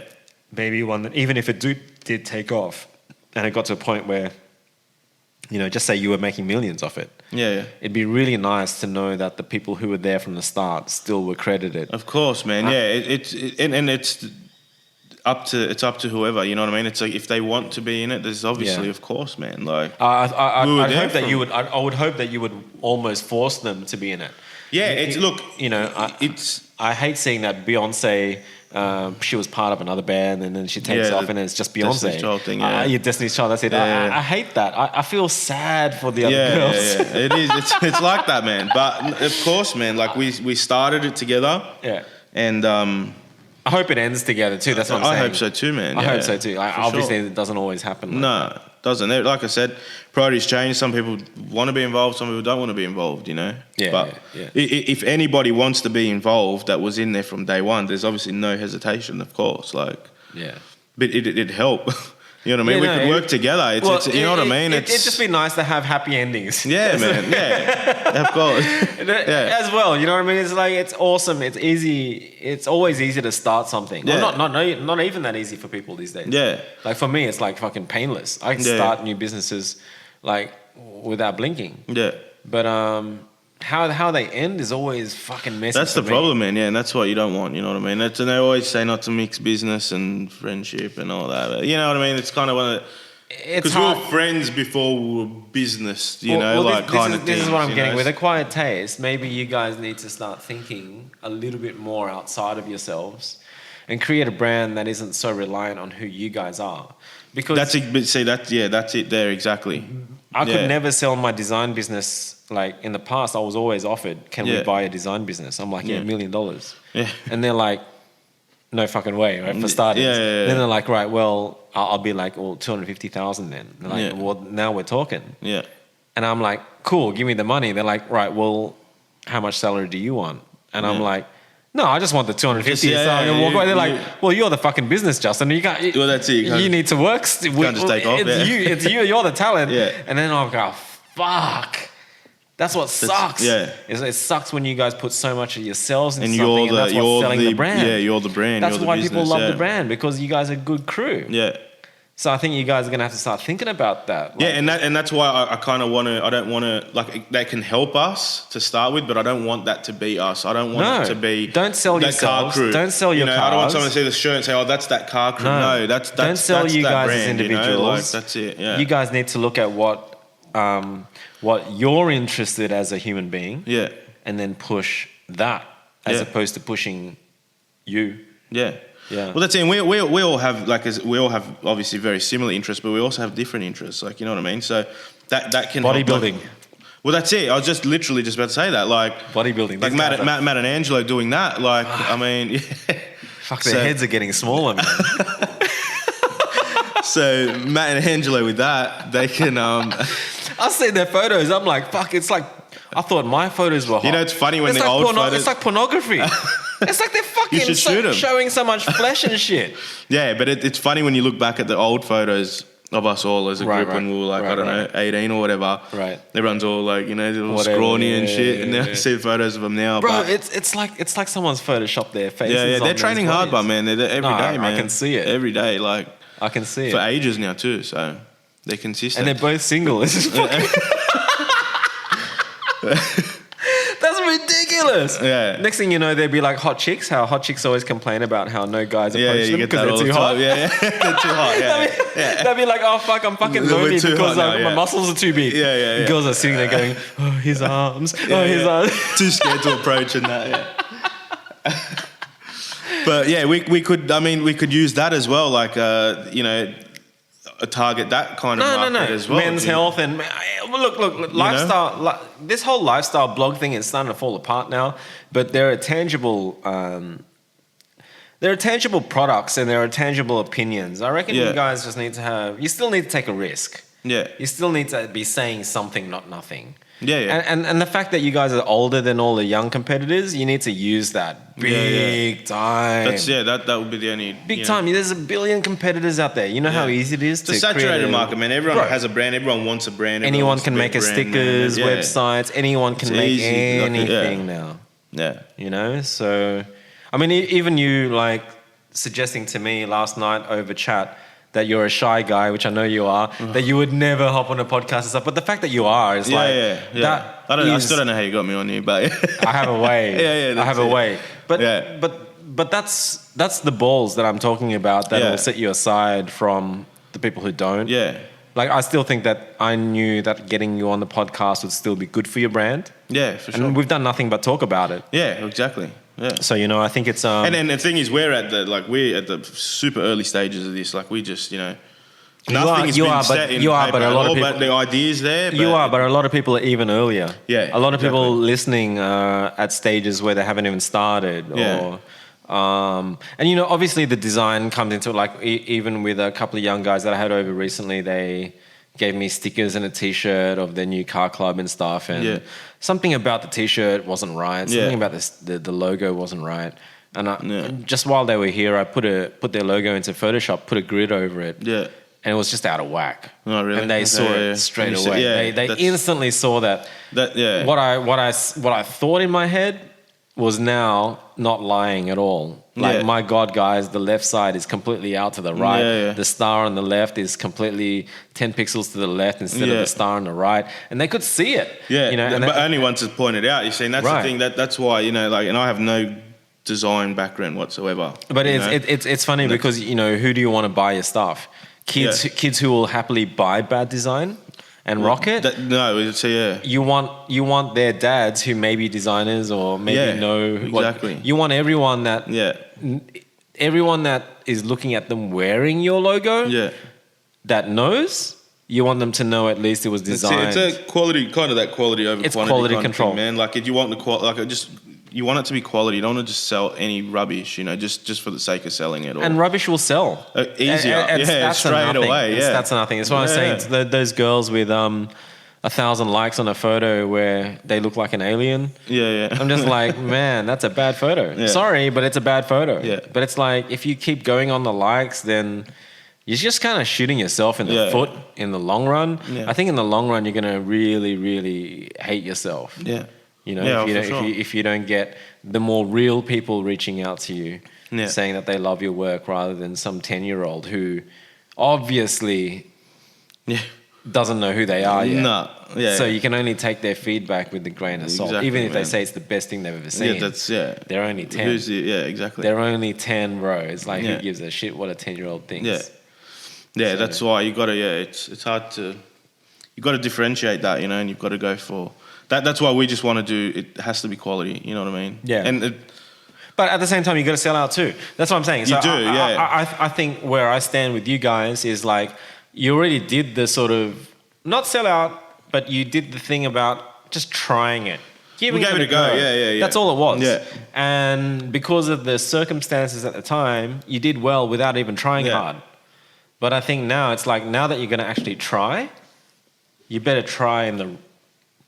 A: Maybe one that, even if it did take off and it got to a point where, you know, just say you were making millions off it.
B: Yeah.
A: It'd be really nice to know that the people who were there from the start still were credited.
B: Of course, man. It's up to whoever, you know what I mean? It's like if they want to be in it, there's obviously, of course, man. Like
A: I would hope that you would almost force them to be in it.
B: Yeah,
A: I hate seeing that Beyonce. She was part of another band, and then she takes off, and it's just Beyonce.
B: Destiny's Child thing,
A: your Destiny's Child. That's it. I hate that. I feel sad for the other girls.
B: Yeah. It is. It's like that, man. But of course, man. Like we started it together.
A: Yeah.
B: And
A: I hope it ends together too. That's what I'm saying.
B: I hope so too, man.
A: I hope so too. Obviously, it doesn't always happen.
B: No. doesn't. Like I said, priorities change. Some people want to be involved, some people don't want to be involved, you know?
A: Yeah,
B: but if anybody wants to be involved that was in there from day one, there's obviously no hesitation, of course. Like, but it'd help. You know what I mean? We could work together. It's you know what I mean?
A: It'd just be nice to have happy endings.
B: Yeah, man. Yeah, of course.
A: As well, you know what I mean? It's like, it's awesome. It's easy. It's always easy to start something.
B: Yeah.
A: Well, not even that easy for people these days.
B: Yeah.
A: Like for me, it's like fucking painless. I can start new businesses like without blinking.
B: Yeah.
A: But how they end is always fucking messy.
B: That's the problem, man. Yeah, and that's what you don't want. You know what I mean? And they always say not to mix business and friendship and all that. But you know what I mean? It's kind of one of because we were friends before we were business. You know, like kind of things.
A: This is what I'm getting with a quiet taste. Maybe you guys need to start thinking a little bit more outside of yourselves and create a brand that isn't so reliant on who you guys are. Because
B: that's it there exactly.
A: I could never sell my design business. Like in the past, I was always offered, can we buy a design business? I'm like, $1 million. Yeah. And they're like, no fucking way, right? For starters. Then they're like, right, well, I'll be like, well, 250,000 then. They're like, well, now we're talking. Yeah. And I'm like, cool, give me the money. They're like, right, well, how much salary do you want? And I'm like, no, I just want the 250. So I can walk away. They're like, well, you're the fucking business, Justin. You can't.
B: Well, that's it.
A: You need to work.
B: You can't just take off.
A: It's you. You're the talent. And then I'll go, fuck. That's what sucks. It sucks when you guys put so much of yourselves into something, and that's what's selling the brand.
B: Yeah, you're the brand.
A: That's why people love the brand, because you guys are a good crew. Yeah. So I think you guys are gonna have to start thinking about that.
B: Like, and that's why I kind of want to. I don't want to like that can help us to start with, but I don't want that to be us. I don't want it to be.
A: Don't sell
B: that
A: yourselves.
B: Car crew.
A: Don't sell your cars.
B: I don't want someone to see the shirt and say, "Oh, that's that car crew." No, that's
A: don't sell
B: that's
A: you
B: that
A: guys
B: brand,
A: as individuals.
B: You know? Like, that's it. Yeah.
A: You guys need to look at what you're interested as a human being. Yeah. And then push that as opposed to pushing you. Yeah. Yeah.
B: Well, that's it. And we all have we all have obviously very similar interests, but we also have different interests. Like, you know what I mean? So that can
A: bodybuilding.
B: Well, that's it. I was just literally just about to say that. Like
A: bodybuilding.
B: Like Matt and Angelo doing that. Like, I mean,
A: fuck, their heads are getting smaller, man.
B: So Matt and Angelo with that, they can.
A: I see their photos. I'm like, fuck. It's like I thought my photos were hot.
B: You know, it's funny when old photos.
A: It's like pornography. It's like they're fucking showing so much flesh and shit.
B: Yeah, but it's funny when you look back at the old photos of us all as a group when we were like, I don't know, 18 or whatever. Right. Everyone's all like, you know, all scrawny and shit. And then I see the photos of them now.
A: Bro, it's like someone's photoshopped their faces.
B: Yeah, they're training hard, but man, they're every day, man.
A: I can see it.
B: Every day, like.
A: I can see it.
B: For ages now too, so they're consistent.
A: And they're both single. This is fucking... That's ridiculous. Yeah. Next thing you know, they'd be like hot chicks. How hot chicks always complain about how no guys approach them because they're too hot.
B: Yeah, they're too hot.
A: They'd be like, oh fuck, I'm fucking lonely because my muscles are too big. Yeah. Girls are sitting there going, oh, his arms, his arms.
B: Too scared to approach and that. Yeah. But yeah, we could use that as well, like you know, target that kind of market as well.
A: Men's health and look, lifestyle. This whole lifestyle blog thing is starting to fall apart now. But there are tangible products and there are tangible opinions. I reckon you guys just need to have. You still need to take a risk. Yeah. You still need to be saying something, not nothing. Yeah. And the fact that you guys are older than all the young competitors, you need to use that big time.
B: That would be the only
A: big time. There's a billion competitors out there. You know how easy it is to
B: create a saturated market, man. Everyone has a brand. Everyone wants a brand.
A: Anyone can make a stickers, websites. Anyone can make anything now. Yeah. You know. So, I mean, even you like suggesting to me last night over chat that you're a shy guy, which I know you are, that you would never hop on a podcast and stuff. But the fact that you are is that
B: I still don't know how you got me on here, but
A: I have a way. I have a way. But that's the balls that I'm talking about that will set you aside from the people who don't. Yeah. Like, I still think that I knew that getting you on the podcast would still be good for your brand. Yeah, for sure. And we've done nothing but talk about it.
B: Yeah, exactly. Yeah.
A: So, you know, I think it's
B: and then the thing is, we're at the super early stages of this. Like, we just, you know, nothing has been set in paper, but a lot of people, but the ideas there.
A: But a lot of people are even earlier. Yeah, a lot of people listening at stages where they haven't even started. Yeah. And you know, obviously the design comes into it. Like even with a couple of young guys that I had over recently, they gave me stickers and a T-shirt of their new car club and stuff, and something about the T-shirt wasn't right. Something about the logo wasn't right. And just while they were here, I put their logo into Photoshop, put a grid over it. Yeah. And it was just out of whack.
B: Oh, really?
A: And they saw it straight away. They instantly saw that. What I thought in my head was now not lying at all. Like, my God, guys, the left side is completely out to the right. The star on the left is completely 10 pixels to the left instead of the star on the right. And they could see it.
B: Yeah, but only once it's pointed out, you see. And that's the thing. That's why, and I have no design background whatsoever.
A: But it's funny because, who do you want to buy your stuff? Kids who will happily buy bad design and rock it. You want their dads who may be designers or maybe know exactly. You want everyone that is looking at them wearing your logo. That knows. You want them to know at least it was designed.
B: It's a quality, kind of that quality over
A: it's
B: quantity.
A: Quality control,
B: thing, man. Like if you want the quality, you want it to be quality. You don't want to just sell any rubbish, just for the sake of selling it.
A: And rubbish will sell.
B: Easier. Straight away.
A: That's nothing. That's what I'm saying. Those girls with 1,000 likes on a photo where they look like an alien. I'm just like, man, that's a bad photo. Sorry, but it's a bad photo. But it's like, if you keep going on the likes, then you're just kind of shooting yourself in the foot in the long run. I think in the long run, you're going to really, really hate yourself. If you don't get the more real people reaching out to you, saying that they love your work rather than some 10-year-old who obviously doesn't know who they are yet. So you can only take their feedback with the grain of salt, even if they say it's the best thing they've ever seen. They're only 10.
B: Exactly.
A: They're only 10, bro. It's like, who gives a shit what a 10-year-old thinks?
B: So, that's why you got to. It's hard to. You got to differentiate that, and you've got to go for. That's why we just want to do. It has to be quality. You know what I mean?
A: Yeah. But at the same time, you got to sell out too. That's what I'm saying. So
B: you do.
A: I think where I stand with you guys is like you already did the sort of not sell out, but you did the thing about just trying it.
B: We gave it a go. Yeah.
A: That's all it was.
B: Yeah.
A: And because of the circumstances at the time, you did well without even trying hard. But I think now it's like now that you're going to actually try, you better try in the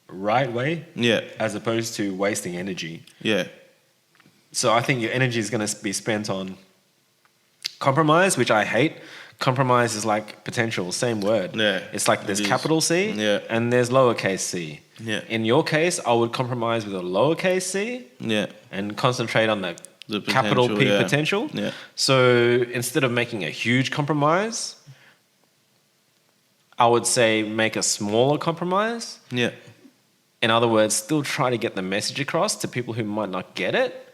A: right way, as opposed to wasting energy. So I think your energy is going to be spent on compromise, which I hate. Compromise is like potential, same word. It's like there's capital C and there's lowercase c. In your case, I would compromise with a lowercase c and concentrate on the capital P potential. So instead of making a huge compromise, I would say make a smaller compromise. In other words, still try to get the message across to people who might not get it,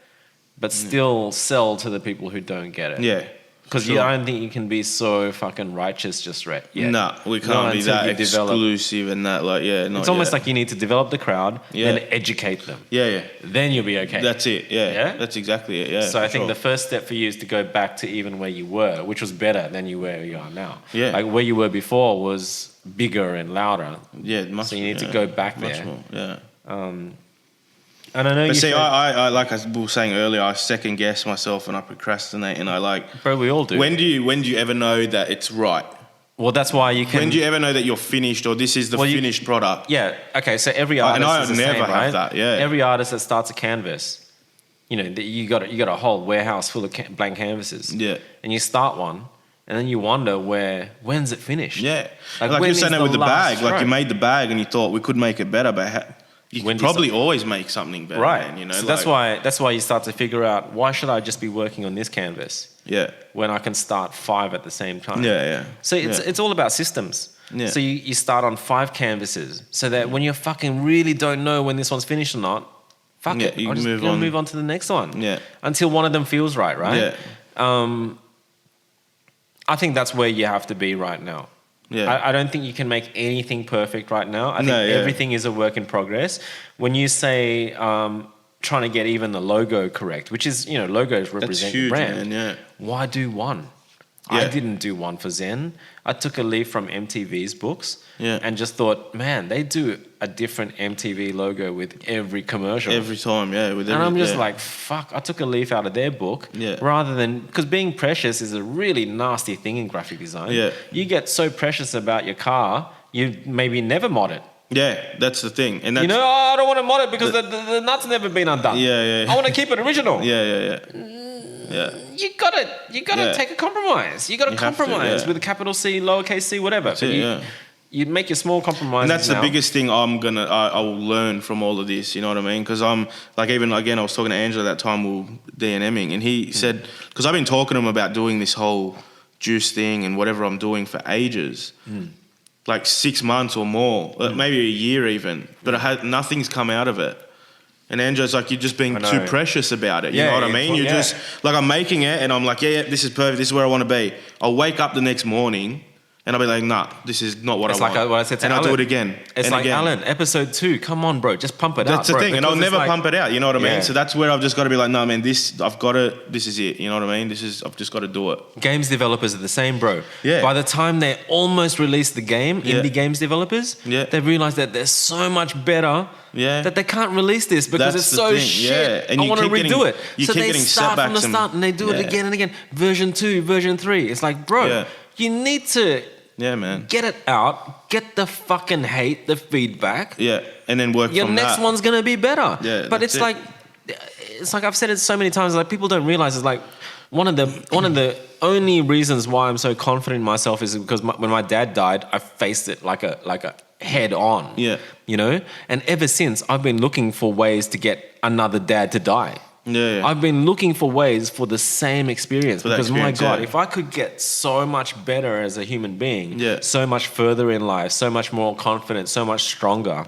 A: but still sell to the people who don't get it. Because you don't think you can be so fucking righteous just right yet.
B: No, we can't be that exclusive and that,
A: it's almost like you need to develop the crowd, then educate them. Then you'll be okay.
B: That's it, That's exactly it,
A: So I think the first step for you is to go back to even where you were, which was better than where you are now. Like where you were before was bigger and louder. So you need to go back there.
B: Much more,
A: And I know
B: but see, I like I was saying earlier, I second guess myself and I procrastinate and I like.
A: Bro, we all do.
B: When do you ever know that it's right?
A: Well, that's why you can.
B: When do you ever know that you're finished or this is the finished product?
A: Okay. So every artist.
B: And I
A: is the
B: never
A: same,
B: have
A: right?
B: that.
A: Every artist that starts a canvas, you got a whole warehouse full of blank canvases. And you start one. And then you wonder when's it finished?
B: Like you're saying that with the bag. Like you made the bag and you thought we could make it better, but you can probably always make something better,
A: right?
B: Man,
A: So that's why you start to figure out why should I just be working on this canvas? When I can start 5 at the same time. So it's all about systems. So you start on 5 canvases, so that when you fucking really don't know when this one's finished or not, fuck it, I'm just gonna move on to the next one. Until one of them feels right? I think that's where you have to be right now. I don't think you can make anything perfect right now. I think everything is a work in progress. When you say trying to get even the logo correct, which is, logos represent your brand.
B: Man,
A: why do one? I didn't do one for Zen. I took a leaf from MTV's books and just thought, man, they do a different MTV logo with every commercial.
B: Every time, and
A: I'm just like, fuck, I took a leaf out of their book rather than, because being precious is a really nasty thing in graphic design. You get so precious about your car you maybe never mod it.
B: Yeah, that's the thing. And that's,
A: you know, I don't want to mod it because the nut's never been undone.
B: Yeah.
A: I want to keep it original.
B: Yeah.
A: You gotta take a compromise. You gotta compromise with a capital C, lowercase c, whatever. You make your small compromises.
B: And that's the biggest thing I will learn from all of this. You know what I mean? Because I'm like, even again, I was talking to Angela that time we were DNMing, and he said, because I've been talking to him about doing this whole juice thing and whatever I'm doing for ages. Like 6 months or more, maybe a year even, but nothing's come out of it. And Andrew's like, you're just being too precious about it. You know what I mean? You're just like, I'm making it and I'm like, yeah, this is perfect. This is where I want to be. I'll wake up the next morning and I'll be like, nah, this is not what I want. It's like what I said to Alan. And I'll do it again.
A: It's like, Alan, episode 2, come on, bro, just pump it out.
B: That's the thing. And I'll never pump it out. You know what I mean? So that's where I've just got to be like, no, man, this is it. You know what I mean? I've just got to do it.
A: Games developers are the same, bro.
B: Yeah.
A: By the time they almost release the game, indie games developers, they realize that they're so much better that they can't release this because it's so shit. Yeah. And I want to redo it. So they start from the start and they do it again and again. Version 2, version 3. It's like, bro, you need to...
B: Yeah, man.
A: Get it out. Get the fucking hate, the feedback.
B: Yeah, and then work.
A: Your
B: from
A: next
B: that.
A: one's gonna be better.
B: Yeah,
A: but it's like I've said it so many times. Like people don't realize it's like one of the only reasons why I'm so confident in myself is because when my dad died, I faced it like a head on.
B: Yeah,
A: you know. And ever since, I've been looking for ways to get another dad to die.
B: Yeah.
A: I've been looking for ways for the same experience because my God, if I could get so much better as a human being, so much further in life, so much more confident, so much stronger,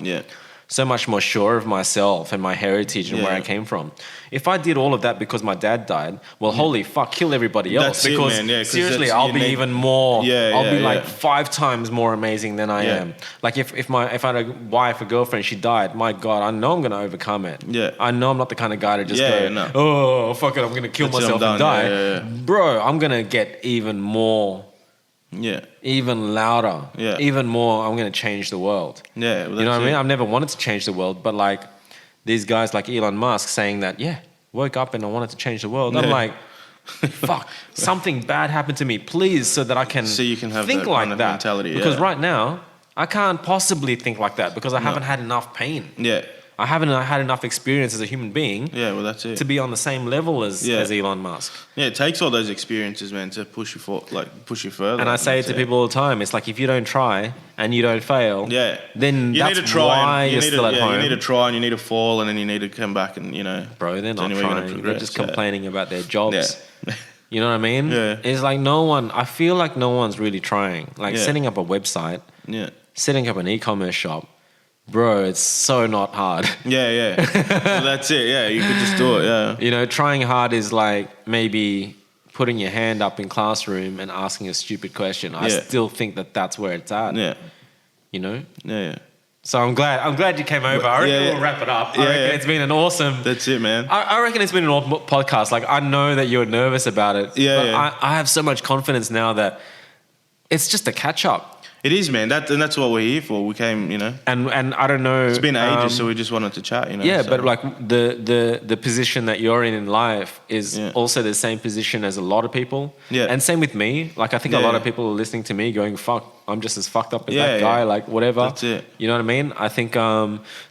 A: so much more sure of myself and my heritage and where I came from. If I did all of that because my dad died, well, holy fuck, kill everybody else.
B: That's
A: because
B: it, man.
A: seriously, I'll be even more. I'll be like 5 times more amazing than I am. Like if I had a wife, a girlfriend, she died. My God, I know I'm gonna overcome it.
B: Yeah,
A: I know I'm not the kind of guy to just go, oh fuck it, I'm gonna kill myself and die. Bro, I'm gonna get even more.
B: Yeah.
A: Even louder.
B: Yeah.
A: Even more, I'm going to change the world.
B: Yeah. Well,
A: you know what I mean? I've never wanted to change the world, but like these guys like Elon Musk saying that, woke up and I wanted to change the world. I'm like, fuck, something bad happened to me, please, so that I can,
B: you can have
A: think
B: that
A: like
B: kind of
A: that.
B: mentality.
A: Because right now, I can't possibly think like that because I haven't had enough pain.
B: Yeah.
A: I haven't had enough experience as a human being.
B: Yeah, well, that's it.
A: To be on the same level as Elon Musk.
B: Yeah, it takes all those experiences, man, to push you further.
A: And I say it to people all the time. It's like if you don't try and you don't fail, then
B: you
A: that's
B: need to try
A: why you're still at home.
B: You need to try and you need to fall and then you need to come back and
A: Bro, they're not trying. They're just complaining about their jobs.
B: Yeah.
A: You know what I mean?
B: Yeah.
A: It's like I feel like no one's really trying. Like setting up a website, setting up an e-commerce shop. Bro, it's so not hard.
B: Yeah. Well, that's it. Yeah, you could just do it. Yeah.
A: You know, trying hard is like maybe putting your hand up in classroom and asking a stupid question. I still think that's where it's at.
B: Yeah.
A: You know?
B: Yeah.
A: So I'm glad you came over. I reckon we'll wrap it up. I reckon it's been an awesome...
B: That's it, man.
A: I reckon it's been an awesome podcast. Like, I know that you're nervous about it.
B: Yeah.
A: I have so much confidence now that it's just a catch-up.
B: It is, man. That's what we're here for. We came,
A: And I don't know...
B: It's been ages, so we just wanted to chat,
A: Yeah, so. But like the position that you're in life is also the same position as a lot of people.
B: Yeah.
A: And same with me. Like, I think a lot of people are listening to me going, fuck, I'm just as fucked up as that guy. Like, whatever.
B: That's it.
A: You know what I mean? I think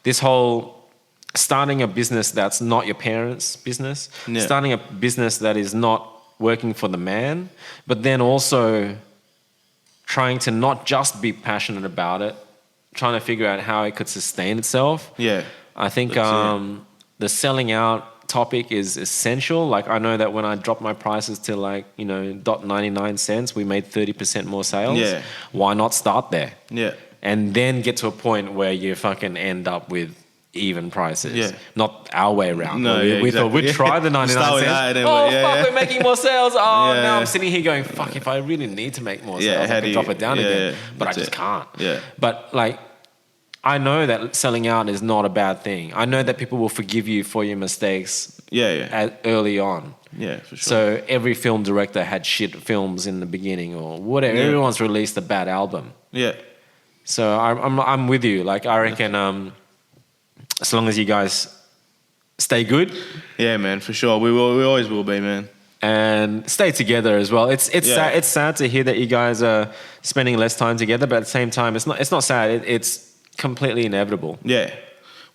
A: this whole starting a business that's not your parents' business, starting a business that is not working for the man, but then also... trying to not just be passionate about it, trying to figure out how it could sustain itself.
B: Yeah.
A: I think the selling out topic is essential. Like, I know that when I dropped my prices to like, .99, we made 30% more sales.
B: Yeah.
A: Why not start there?
B: Yeah.
A: And then get to a point where you fucking end up with even prices.
B: Yeah.
A: Not our way around.
B: No,
A: we thought we'd try the 99 cents. We're making more sales. Now I'm sitting here going, fuck, if I really need to make more sales, I can drop it down again. But I just can't.
B: Yeah.
A: But like, I know that selling out is not a bad thing. I know that people will forgive you for your mistakes early on.
B: Yeah, for sure.
A: So every film director had shit films in the beginning or whatever. Yeah. Everyone's released a bad album.
B: Yeah.
A: So I'm with you. Like, I reckon as long as you guys stay good.
B: Yeah, man, for sure. We always will be, man.
A: and stay together as well. It's sad to hear that you guys are spending less time together, but at the same time, it's not sad. It's completely inevitable.
B: Yeah.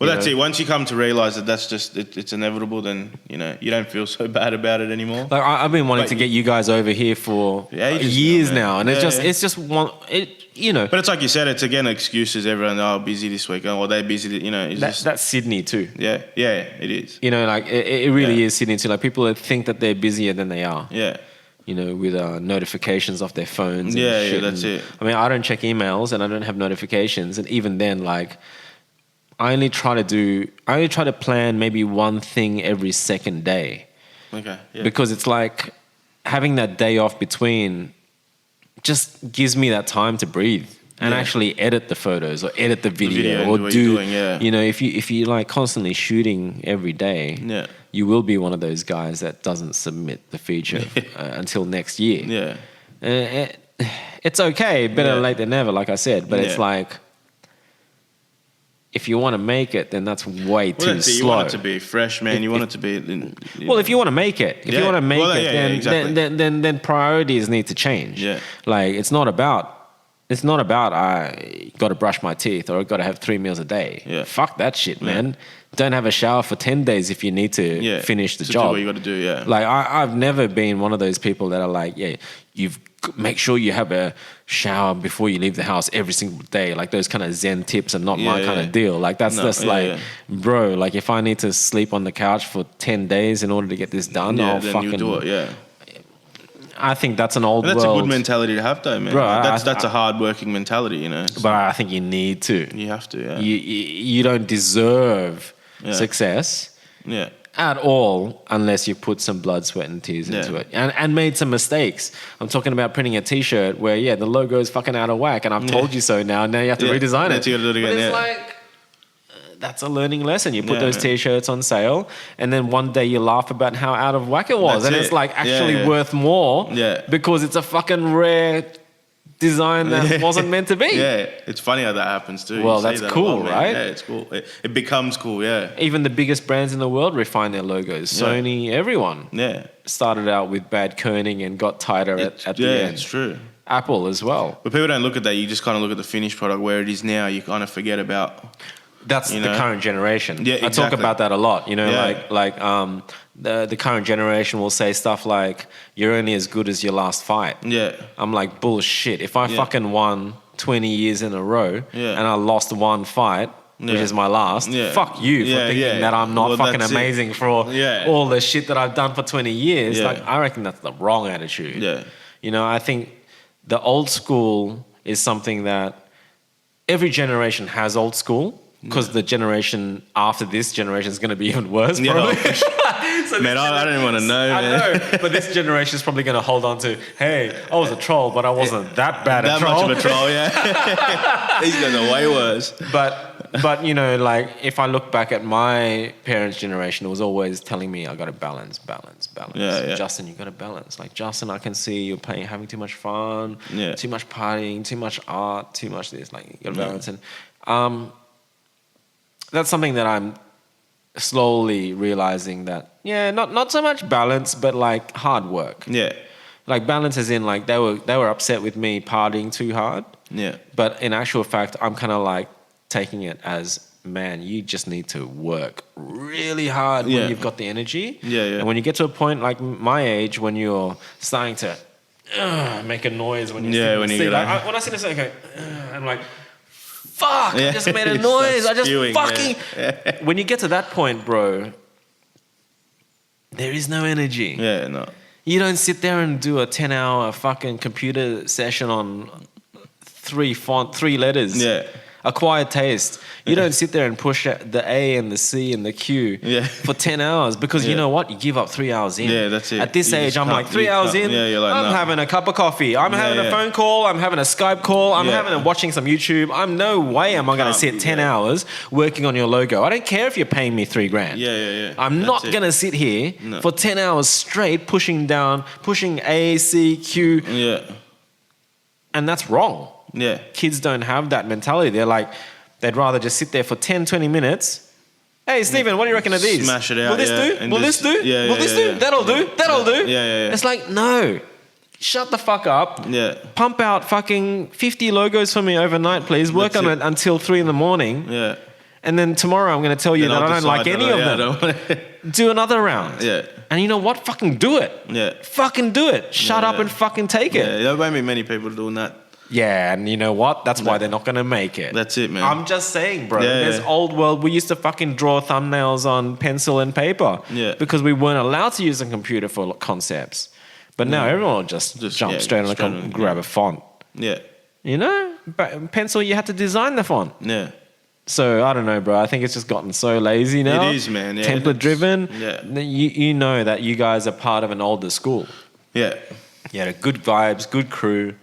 B: Well, that's it. Once you come to realize that that's just it's inevitable, then you don't feel so bad about it anymore.
A: Like I've been wanting to get you guys over here for years now, and it's just one. But it's like you said, it's again excuses. Everyone, busy this week, or they're busy. That's Sydney too.
B: Yeah, it is.
A: Like it really is Sydney too. Like people think that they're busier than they are.
B: Yeah.
A: With notifications off their phones.
B: And that's it.
A: I mean, I don't check emails and I don't have notifications, and even then, like. I only try to plan maybe one thing every second day.
B: Okay. Yeah.
A: Because it's like having that day off between just gives me that time to breathe and actually edit the photos or edit the video or do. If you like constantly shooting every day, you will be one of those guys that doesn't submit the feature until next year. Yeah. It's okay, better late than never, like I said. But it's like. If you want to make it, then that's way too slow.
B: You want it to be fresh, man. You want it to be...
A: Well, if you want to make it, then priorities need to change.
B: Yeah.
A: Like, it's not about I got to brush my teeth or I got to have 3 meals a day.
B: Yeah.
A: Fuck that shit, man. Don't have a shower for 10 days if you need to finish the job.
B: Do what you got to do, yeah.
A: Like, I've never been one of those people that are like, you've make sure you have a shower before you leave the house every single day. Like those kind of Zen tips are not my kind of deal. Like that's bro, like if I need to sleep on the couch for 10 days in order to get this done, I'll
B: then
A: fucking
B: you do it,
A: I think that's an old world.
B: That's a good mentality to have though, man.
A: Bro,
B: that's a hard-working mentality, So
A: but I think you need to.
B: You have to,
A: You don't deserve success.
B: Yeah.
A: At all, unless you put some blood, sweat, and tears into it, and made some mistakes. I'm talking about printing a T-shirt where the logo is fucking out of whack, and I've told you so. Now you have to redesign it.
B: You gotta do it again,
A: but it's like that's a learning lesson. You put those T-shirts on sale, and then one day you laugh about how out of whack it was, it's like actually worth more because it's a fucking rare design that wasn't meant to be.
B: Yeah, it's funny how that happens too.
A: Well, that's cool, right?
B: Yeah, it's cool. It becomes cool,
A: Even the biggest brands in the world refine their logos. Sony, everyone.
B: Yeah.
A: Started out with bad kerning and got tighter at the end.
B: Yeah, it's true.
A: Apple as well.
B: But people don't look at that. You just kind of look at the finished product where it is now. You kind of forget about...
A: That's the current generation.
B: Yeah, exactly.
A: I talk about that a lot. The current generation will say stuff like, "You're only as good as your last fight."
B: Yeah.
A: I'm like, bullshit. If I fucking won 20 years in a row and I lost one fight, which is my last, fuck you for thinking that I'm not fucking amazing for all the shit that I've done for 20 years.
B: Yeah.
A: Like, I reckon that's the wrong attitude.
B: Yeah.
A: I think the old school is something that every generation has old school. Because the generation after this generation is going to be even worse, probably.
B: So man, I don't want to know, man.
A: I know, but this generation is probably going to hold on to, hey, I was a troll, but I wasn't that bad a troll.
B: That much of a troll, yeah. These guys are way worse.
A: But like, if I look back at my parents' generation, it was always telling me, I got to balance.
B: Yeah.
A: Justin, you got to balance. Like, Justin, I can see you're having too much fun, too much partying, too much art, too much this. Like, you got to balance. And that's something that I'm slowly realizing that, not so much balance, but like hard work.
B: Yeah.
A: Like balance as in like they were upset with me partying too hard.
B: Yeah.
A: But in actual fact, I'm kind of like taking it as, man, you just need to work really hard when you've got the energy.
B: Yeah.
A: And when you get to a point like my age, when you're starting to make a noise when you sit, like, when I sit and I'm like, fuck, I just made a noise. I just fucking... When you get to that point, bro, there is no energy.
B: Yeah, no.
A: You don't sit there and do a 10-hour fucking computer session on 3 letters.
B: Yeah.
A: Acquired taste. You don't sit there and push the A and the C and the Q for 10 hours because you know what? You give up 3 hours in.
B: Yeah, that's it.
A: At this age, I'm like 3 hours in.
B: Yeah, you're like,
A: I'm having a cup of coffee. I'm having a phone call. I'm having a Skype call. I'm watching some YouTube. I'm no way am I going to sit 10 hours working on your logo. I don't care if you're paying me $3,000.
B: Yeah.
A: I'm not going to sit here for 10 hours straight pushing A, C, Q.
B: Yeah.
A: And that's wrong.
B: Yeah.
A: Kids don't have that mentality. They're like, they'd rather just sit there for 10, 20 minutes Hey, Stephen, what do you reckon of these?
B: Smash it out.
A: Will this do? Will this do?
B: Yeah,
A: Will this do? That'll do. That'll do.
B: Yeah.
A: It's like, no. Shut the fuck up.
B: Yeah.
A: Pump out fucking 50 logos for me overnight, please. Work on it until 3 a.m.
B: Yeah.
A: And then tomorrow I'm going to tell you that I don't like any of them. Do another round.
B: Yeah.
A: And you know what? Fucking do it.
B: Yeah.
A: Fucking do it. Shut up and fucking take it.
B: Yeah, there won't be many people doing that.
A: Yeah, and you know what? That's why they're not going to make it.
B: That's it, man.
A: I'm just saying, bro. There's old world. We used to fucking draw thumbnails on pencil and paper.
B: Yeah.
A: Because we weren't allowed to use a computer for concepts. But now everyone will just jump straight on and grab a font.
B: Yeah.
A: You know? But pencil, you had to design the font.
B: Yeah.
A: So, I don't know, bro. I think it's just gotten so lazy now.
B: It is, man. Yeah,
A: template-driven.
B: Yeah.
A: You know that you guys are part of an older school.
B: Yeah.
A: Yeah, good vibes, good crew.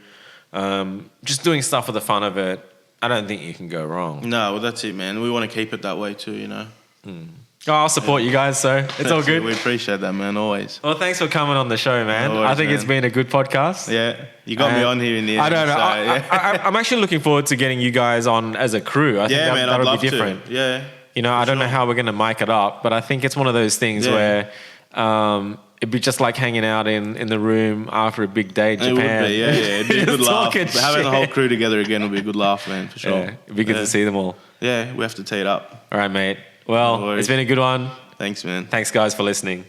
A: Just doing stuff for the fun of it. I don't think you can go wrong.
B: No, well, that's it, man. We want to keep it that way too, you know.
A: Oh, I'll support you guys, so it's all good.
B: We appreciate that, man, always.
A: Well, thanks for coming on the show, man.
B: No worries,
A: I think it's been a good podcast.
B: Yeah, you got me on here in the end.
A: I don't know.
B: So,
A: I'm actually looking forward to getting you guys on as a crew. I think that'll be different.
B: Yeah.
A: You know, I don't know how we're going to mic it up, but I think it's one of those things where it'd be just like hanging out in the room after a big day in Japan.
B: It would be, it'd be a good laugh. Having the whole crew together again would be a good laugh, man, for sure.
A: Yeah, it'd be good to see them all.
B: Yeah, we have to tee it up.
A: All right, mate. Well, it's been a good one.
B: Thanks, man.
A: Thanks, guys, for listening.